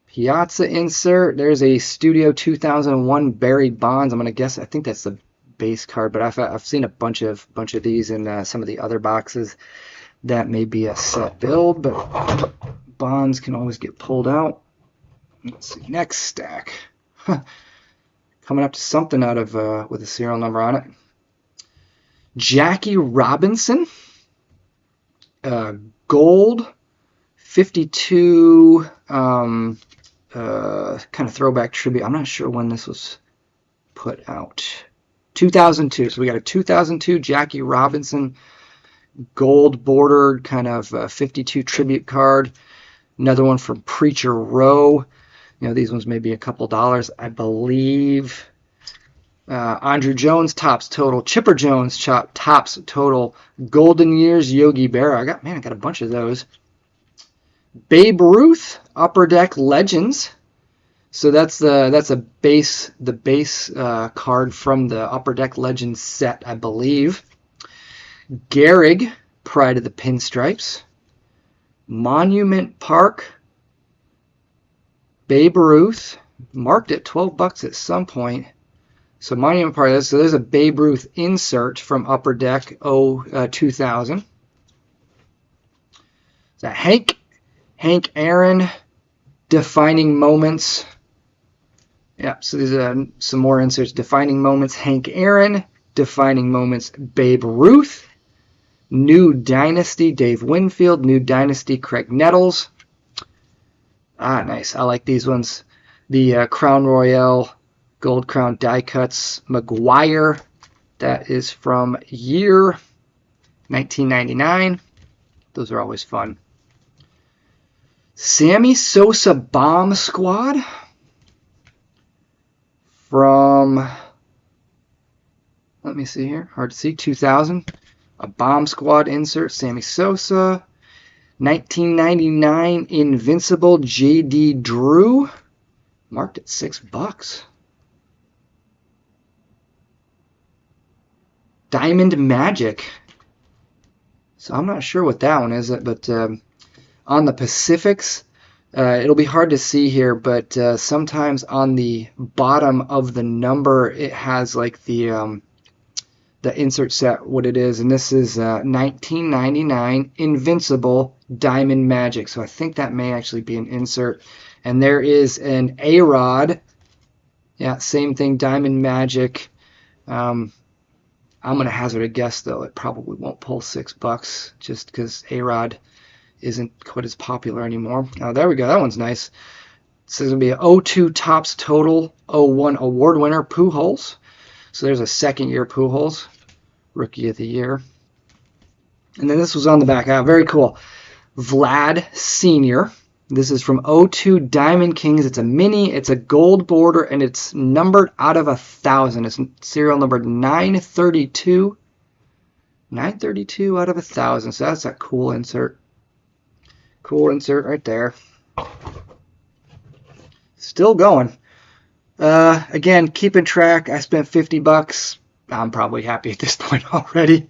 [SPEAKER 1] Piazza insert. There's a Studio 2001 Barry Bonds. I'm going to guess, I think that's the base card, but I've seen a bunch of these in some of the other boxes. That may be a set build, but Bonds can always get pulled out. Let's see, next stack. Coming up to something out of with a serial number on it. Jackie Robinson. Gold. 52 kind of throwback tribute. I'm not sure when this was put out. 2002. So we got a 2002 Jackie Robinson gold bordered kind of 52 tribute card. Another one from Preacher Row. You know, these ones may be a couple dollars, I believe. Andrew Jones, Topps Total. Chipper Jones, Topps Total. Golden Years, Yogi Berra. I got a bunch of those. Babe Ruth, Upper Deck Legends. So that's the base card from the Upper Deck Legends set, I believe. Gehrig, Pride of the Pinstripes. Monument Park, Babe Ruth, marked at $12 at some point. So Monument Park, so there's a Babe Ruth insert from Upper Deck 2000. So Hank Aaron, Defining Moments. Yeah, so these are some more inserts. Defining Moments, Hank Aaron. Defining Moments, Babe Ruth. New Dynasty, Dave Winfield. New Dynasty, Craig Nettles. Nice. I like these ones. The Crown Royale Gold Crown die cuts, McGwire. That is from year 1999. Those are always fun. Sammy Sosa Bomb Squad from, let me see here, hard to see, 2000. A Bomb Squad insert, Sammy Sosa. 1999 Invincible J.D. Drew, marked at $6. Diamond Magic. So I'm not sure what that one is, but on the Pacifics, it'll be hard to see here, but sometimes on the bottom of the number, it has like the insert set, what it is, and this is 1999 Invincible Diamond Magic. So I think that may actually be an insert. And there is an A-Rod. Yeah, same thing, Diamond Magic. I'm going to hazard a guess, though. It probably won't pull $6 just because A-Rod isn't quite as popular anymore. Oh, there we go. That one's nice. This is going to be an 02 Topps Total 01 award winner, Pujols. So there's a second-year Pujols, Rookie of the Year. And then this was on the back. Very cool. Vlad Sr. This is from 02 Diamond Kings. It's a mini. It's a gold border, and it's numbered out of 1,000. It's serial number 932. 932 out of 1,000. So that's a cool insert. Cool insert right there. Still going. Again, keeping track. I spent $50. I'm probably happy at this point already.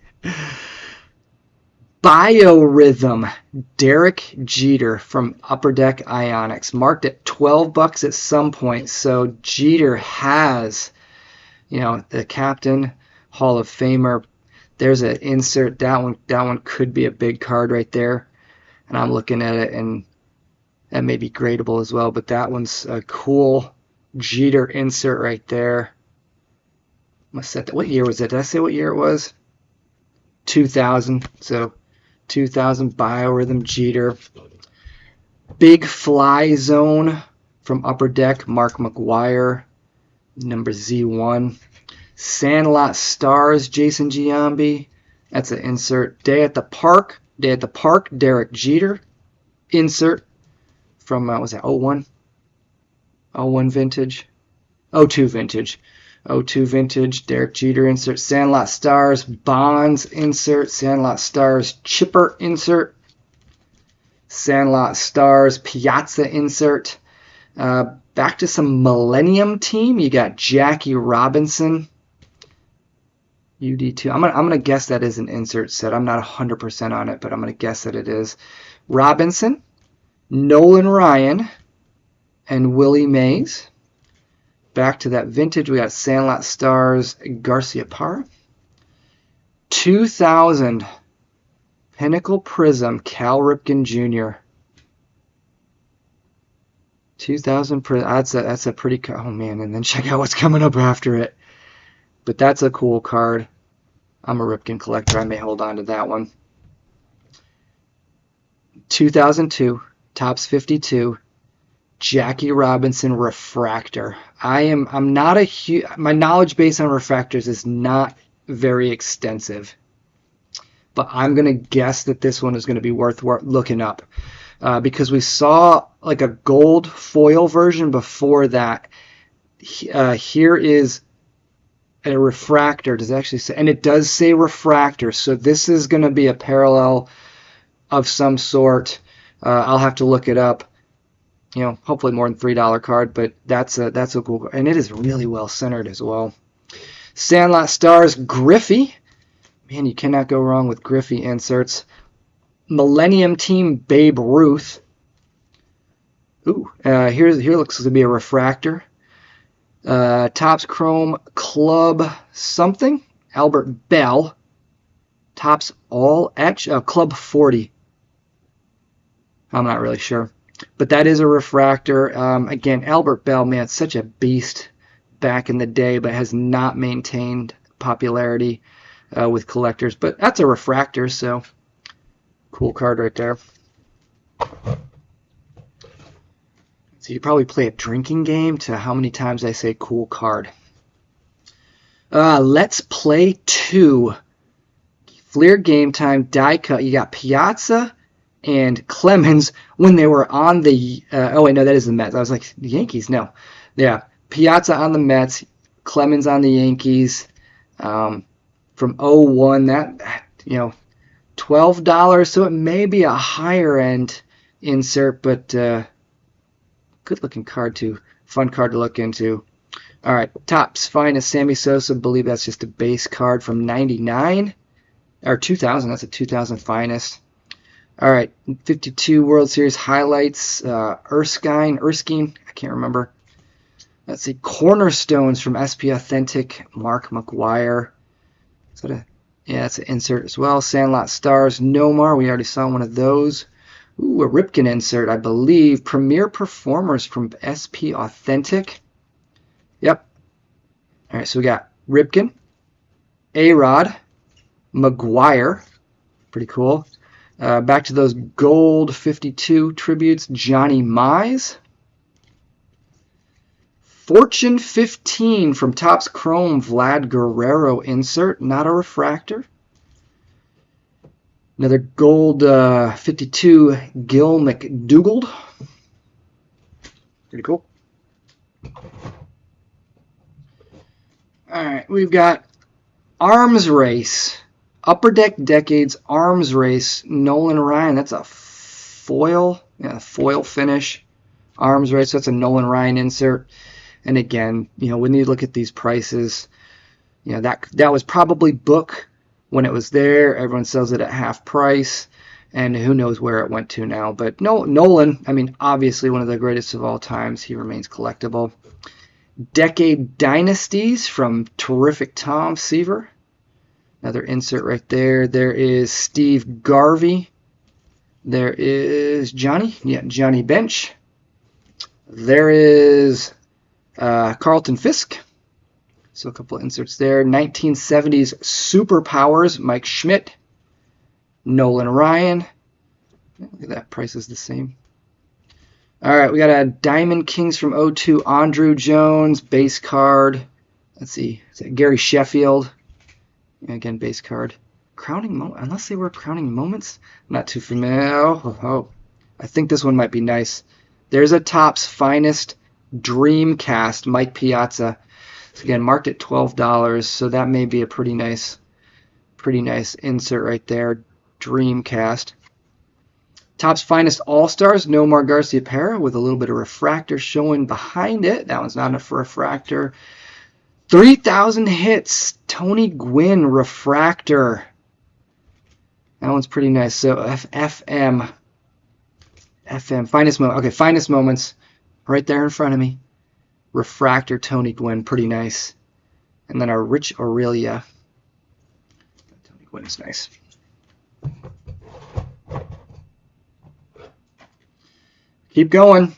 [SPEAKER 1] Biorhythm, Derek Jeter from Upper Deck Ionics, marked at $12 at some point. So Jeter has, the captain, Hall of Famer. There's an insert. That one could be a big card right there. And I'm looking at it, and that may be gradable as well. But that one's a cool Jeter insert right there. I'm gonna set that. What year was it? Did I say what year it was? 2000. So 2000 Biorhythm Jeter. Big Fly Zone from Upper Deck, Mark McGwire, number Z1. Sandlot Stars, Jason Giambi. That's an insert. Day at the Park, Derek Jeter. Insert from, was that 01? 01 vintage. 02 vintage. 02 vintage, Derek Jeter insert. Sandlot Stars, Bonds insert. Sandlot Stars, Chipper insert. Sandlot Stars, Piazza insert. Back to some Millennium Team. You got Jackie Robinson. UD2. I'm gonna guess that is an insert set. I'm not 100% on it, but I'm gonna guess that it is. Robinson, Nolan Ryan, and Willie Mays. Back to that vintage, we got Sandlot Stars, Garcia Parra. 2000 Pinnacle Prism, Cal Ripken Jr. 2000 Prism, that's a pretty, oh man, and then check out what's coming up after it. But that's a cool card. I'm a Ripken collector. I may hold on to that one. 2002 Topps 52 Jackie Robinson refractor. I'm not a huge, my knowledge base on refractors is not very extensive, but I'm going to guess that this one is going to be worth looking up because we saw like a gold foil version before that. Here is a refractor. Does it actually say? And it does say refractor, so this is going to be a parallel of some sort. I'll have to look it up. You know, hopefully more than $3 card, but that's a cool card. And it is really well centered as well. Sandlot Stars Griffey. Man, you cannot go wrong with Griffey inserts. Millennium Team Babe Ruth. Ooh, here looks to be a refractor. Topps Chrome Club something. Albert Bell. Topps All Etch. Club 40. I'm not really sure. But that is a refractor. Again, Albert Bell, man, such a beast back in the day, but has not maintained popularity with collectors. But that's a refractor, so cool card right there. So you probably play a drinking game to how many times I say cool card. Let's Play 2. Fleer Game Time die cut. You got Piazza and Clemens when they were on the oh wait, no, that is the Mets. I was like, the Yankees? No. Yeah. Piazza on the Mets, Clemens on the Yankees. From 01, that, you know, $12, so it may be a higher end insert, but good looking card too. Fun card to look into. All right, Topps Finest Sammy Sosa, believe that's just a base card from 99 or 2000. That's a 2000 Finest. All right, 52 World Series highlights. Erskine, I can't remember. Let's see, Cornerstones from SP Authentic, Mark McGwire. Is that a, yeah, that's an insert as well. Sandlot Stars, Nomar, we already saw one of those. Ooh, a Ripken insert, I believe. Premier Performers from SP Authentic. Yep. All right, so we got Ripken, A-Rod, McGwire. Pretty cool. Back to those gold 52 tributes, Johnny Mize. Fortune 15 from Topps Chrome, Vlad Guerrero insert, not a refractor. Another gold 52 Gil McDougald. Pretty cool. All right, we've got Arms Race. Upper Deck Decades Arms Race, Nolan Ryan. That's a foil, yeah, foil finish. Arms Race, that's a Nolan Ryan insert. And again, you know, when you look at these prices, you know, that was probably book when it was there. Everyone sells it at half price, and who knows where it went to now. But no, Nolan, I mean, obviously one of the greatest of all times. He remains collectible. Decade Dynasties from Terrific Tom Seaver. Another insert right there. There is Steve Garvey. There is Johnny. Yeah, Johnny Bench. There is Carlton Fisk. So a couple of inserts there. 1970s Superpowers, Mike Schmidt. Nolan Ryan. Look at that, price is the same. All right, we got a Diamond Kings from 02, Andrew Jones, base card. Let's see, is that Gary Sheffield? Again, base card. Crowning Moment, unless they were Crowning Moments. I'm not too familiar. Oh, I think this one might be nice. There's a Topps Finest Dreamcast, Mike Piazza. So again, marked at $12, so that may be a pretty nice insert right there. Dreamcast. Topps Finest All-Stars, Nomar Garciaparra with a little bit of refractor showing behind it. That one's not enough for refractor. 3,000 hits, Tony Gwynn refractor. That one's pretty nice. So FM, Finest Moments. Okay, Finest Moments, right there in front of me. Refractor, Tony Gwynn, pretty nice. And then our Rich Aurelia. Tony Gwynn is nice. Keep going.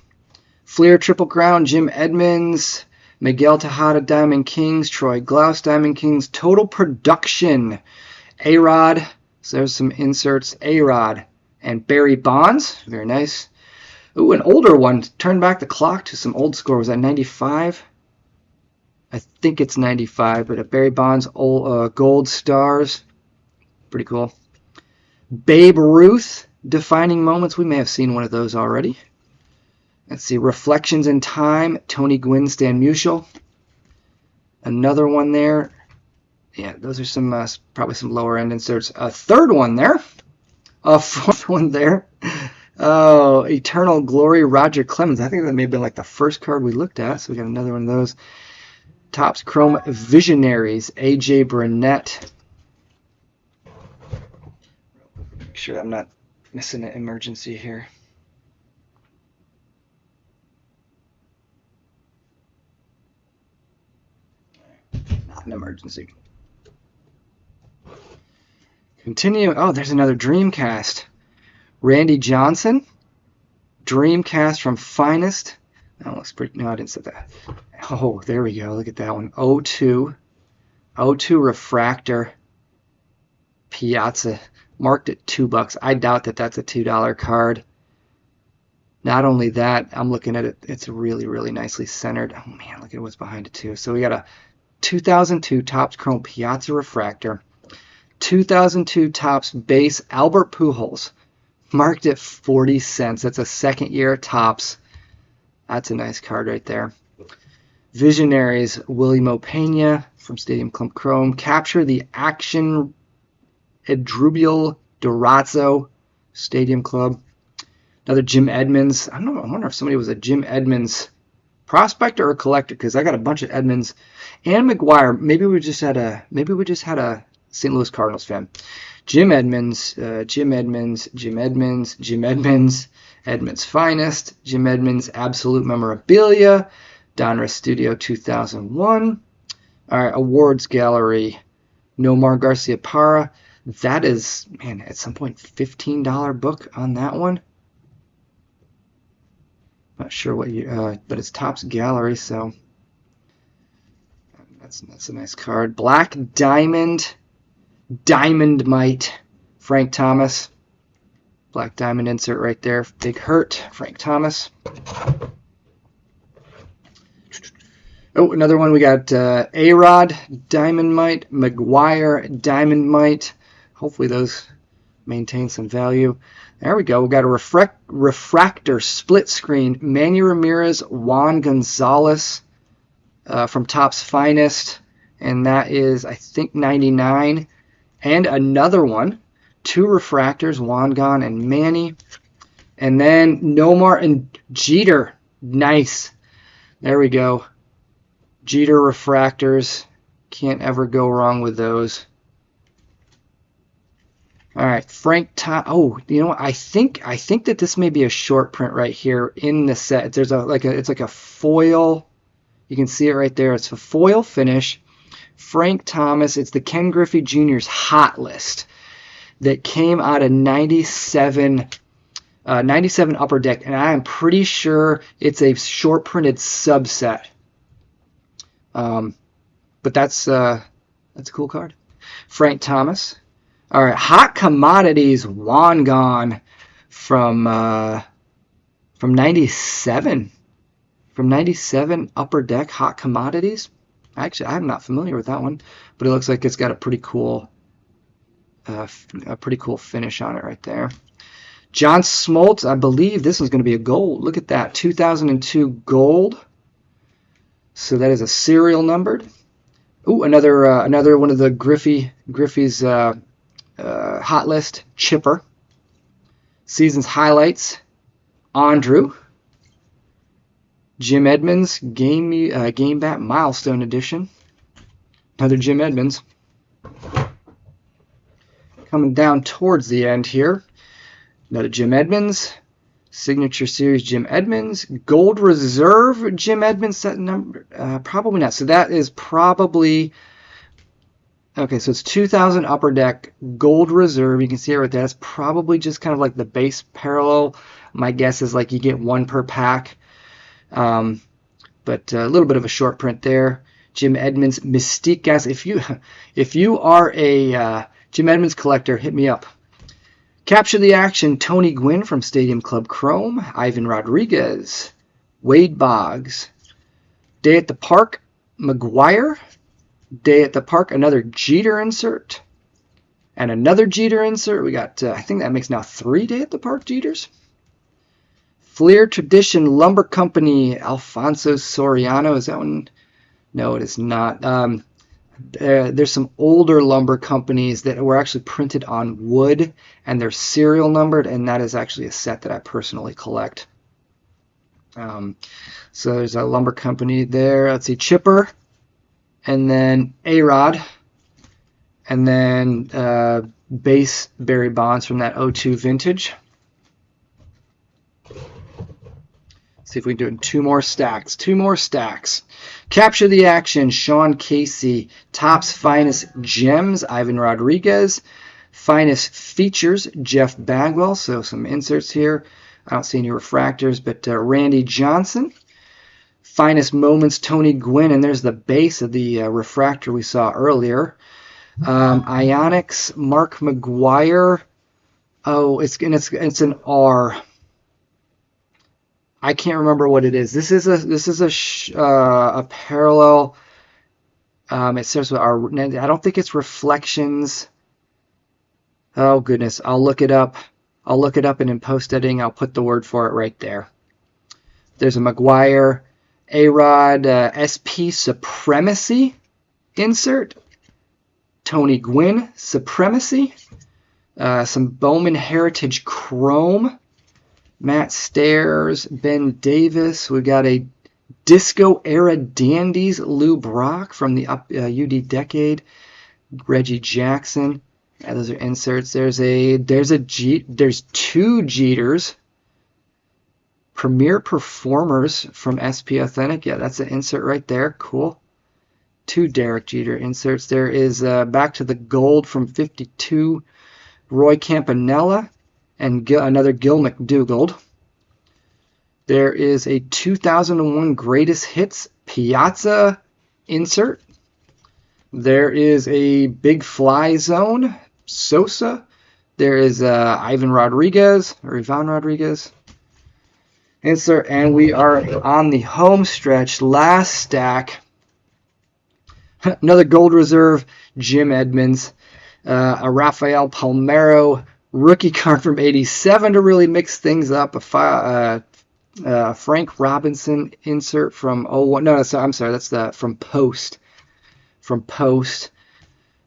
[SPEAKER 1] Fleer Triple Crown, Jim Edmonds, Miguel Tejada Diamond Kings, Troy Glaus Diamond Kings, Total Production, A-Rod. So there's some inserts. A-Rod and Barry Bonds, very nice. Ooh, an older one. Turn back the clock to some old score. Was that 95? I think it's 95, but a Barry Bonds old, Gold Stars. Pretty cool. Babe Ruth, defining moments. We may have seen one of those already. Let's see. Reflections in Time, Tony Gwynn, Stan Musial. Another one there. Yeah, those are some probably some lower end inserts. A third one there. A fourth one there. Oh, Eternal Glory, Roger Clemens. I think that may have been like the first card we looked at. So we got another one of those. Topps Chrome Visionaries, A.J. Burnett. Make sure I'm not missing an emergency here. Not an emergency. Continue. Oh, there's another Dreamcast. Randy Johnson. Dreamcast from Finest. That looks pretty. No, I didn't say that. Oh, there we go. Look at that one. 02. 02 Refractor. Piazza. Marked at $2. I doubt that that's a $2 card. Not only that, I'm looking at it. It's really, really nicely centered. Oh, man, look at what's behind it, too. So we got a 2002 Topps Chrome Piazza Refractor. 2002 Topps Base Albert Pujols. Marked at 40 cents. That's a second year Topps. That's a nice card right there. Visionaries, Willie Mopena from Stadium Club Chrome. Capture the Action, Edrubal Durazzo, Stadium Club. Another Jim Edmonds. I wonder if somebody was a Jim Edmonds prospector or collector, because I got a bunch of Edmonds and McGwire. Maybe we just had a St. Louis Cardinals fan. Jim Edmonds, Jim Edmonds, Jim Edmonds, Jim Edmonds, Edmonds Finest, Jim Edmonds Absolute Memorabilia, Donruss Studio 2001. All right, Awards Gallery, Nomar Garcia Parra. That is, man, at some point, $15 book on that one. Not sure what you, but it's Topps Gallery, so that's a nice card. Black Diamond, Diamond Mite, Frank Thomas. Black Diamond insert right there. Big Hurt, Frank Thomas. Oh, another one. We got A-Rod, Diamond Mite, McGwire, Diamond Mite. Hopefully those maintain some value. There we go. We got a refractor split screen. Manny Ramirez, Juan Gonzalez from Topps Finest. And that is, I think, 99. And another one. Two refractors, Wangan and Manny. And then Nomar and Jeter. Nice. There we go. Jeter refractors. Can't ever go wrong with those. All right, Frank Thomas. Oh, you know what? I think that this may be a short print right here in the set. There's it's like a foil. You can see it right there. It's a foil finish. Frank Thomas. It's the Ken Griffey Jr.'s Hot List that came out of 97 Upper Deck, and I am pretty sure it's a short printed subset. But that's a cool card. Frank Thomas. All right, Hot Commodities Wangan from 97. From 97 Upper Deck Hot Commodities. Actually, I'm not familiar with that one, but it looks like it's got a pretty cool finish on it right there. John Smoltz, I believe this is going to be a gold. Look at that, 2002 gold. So that is a serial numbered. Ooh, another one of the Griffey's Hot List Chipper. Season's Highlights. Andrew. Jim Edmonds Game Bat Milestone Edition. Another Jim Edmonds. Coming down towards the end here. Another Jim Edmonds. Signature Series Jim Edmonds. Gold Reserve Jim Edmonds set number. Probably not. So that is probably. Okay, so it's 2000 Upper Deck Gold Reserve. You can see it right there. That's probably just kind of like the base parallel. My guess is like you get one per pack. But a little bit of a short print there. Jim Edmonds Mystique, guys. If you are a Jim Edmonds collector, hit me up. Capture the Action, Tony Gwynn from Stadium Club Chrome, Ivan Rodriguez, Wade Boggs. Day at the Park, McGwire. Day at the Park, another Jeter insert. And another Jeter insert. We got, I think that makes now 3 Day at the Park Jeters. Fleer Tradition Lumber Company, Alfonso Soriano. Is that one? No, it is not. There's some older lumber companies that were actually printed on wood, and they're serial numbered, and that is actually a set that I personally collect. So there's a lumber company there. Let's see, Chipper, and then A-Rod, and then base Barry Bonds from that 02 vintage. See if we can do 2 more stacks. 2 more stacks. Capture the Action, Sean Casey. Topps Finest Gems, Ivan Rodriguez. Finest Features, Jeff Bagwell. So some inserts here. I don't see any refractors, but Randy Johnson. Finest Moments, Tony Gwynn. And there's the base of the refractor we saw earlier. Ionics, Mark McGwire. Oh, it's an R. I can't remember what it is. This is a parallel. It starts with our. I don't think it's Reflections. Oh goodness, I'll look it up. I'll look it up, and in post editing, I'll put the word for it right there. There's a McGwire, A-Rod, SP Supremacy insert. Tony Gwynn Supremacy. Some Bowman Heritage Chrome. Matt Stairs, Ben Davis. We got a Disco Era Dandies, Lou Brock from the UD Decade. Reggie Jackson. Yeah, those are inserts. There's 2 Jeters. Premier Performers from SP Authentic. Yeah, that's an insert right there. Cool. 2 Derek Jeter inserts. There is Back to the Gold from 52, Roy Campanella. And another Gil McDougald. There is a 2001 Greatest Hits Piazza insert. There is a Big Fly Zone Sosa. There is Ivan Rodriguez insert, and we are on the home stretch. Last stack. Another Gold Reserve Jim Edmonds, a Rafael Palmeiro rookie card from 87 to really mix things up. A Frank Robinson insert from 01. No, I'm sorry. That's from Post.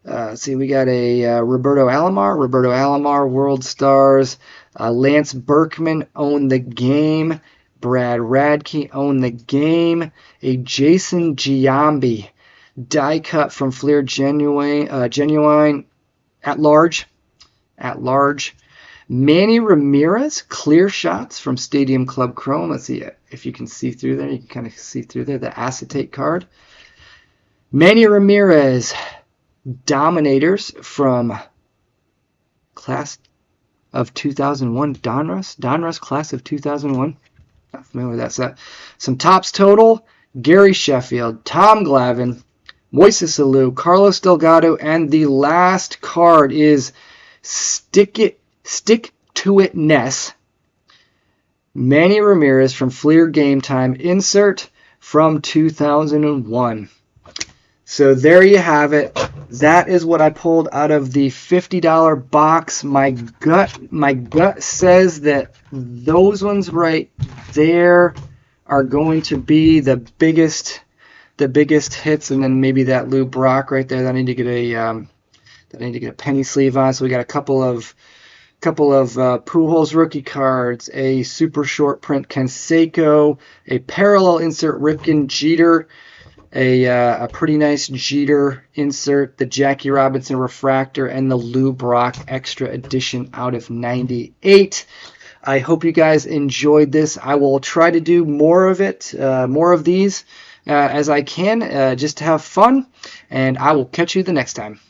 [SPEAKER 1] Let's see, we got a Roberto Alomar, World Stars. Lance Berkman, Own the Game. Brad Radke, Own the Game. A Jason Giambi, die cut from Fleer Genuine at large. Manny Ramirez, clear shots from Stadium Club Chrome. Let's see if you can see through there. You can kind of see through there, the acetate card. Manny Ramirez, Dominators from Class of 2001. Donruss Class of 2001. Not familiar with that set. Some Topps Total. Gary Sheffield, Tom Glavine, Moises Alou, Carlos Delgado, and the last card is Stick to It Ness. Manny Ramirez from Fleer Game Time insert from 2001. So there you have it. That is what I pulled out of the $50 box. My gut says that those ones right there are going to be the biggest hits, and then maybe that Lou Brock right there that I need to get a penny sleeve on. So we got a couple of Pujols rookie cards, a super short print Canseco, a parallel insert Ripken Jeter, a pretty nice Jeter insert, the Jackie Robinson refractor, and the Lou Brock extra edition out of 98. I hope you guys enjoyed this. I will try to do more of these as I can, just to have fun, and I will catch you the next time.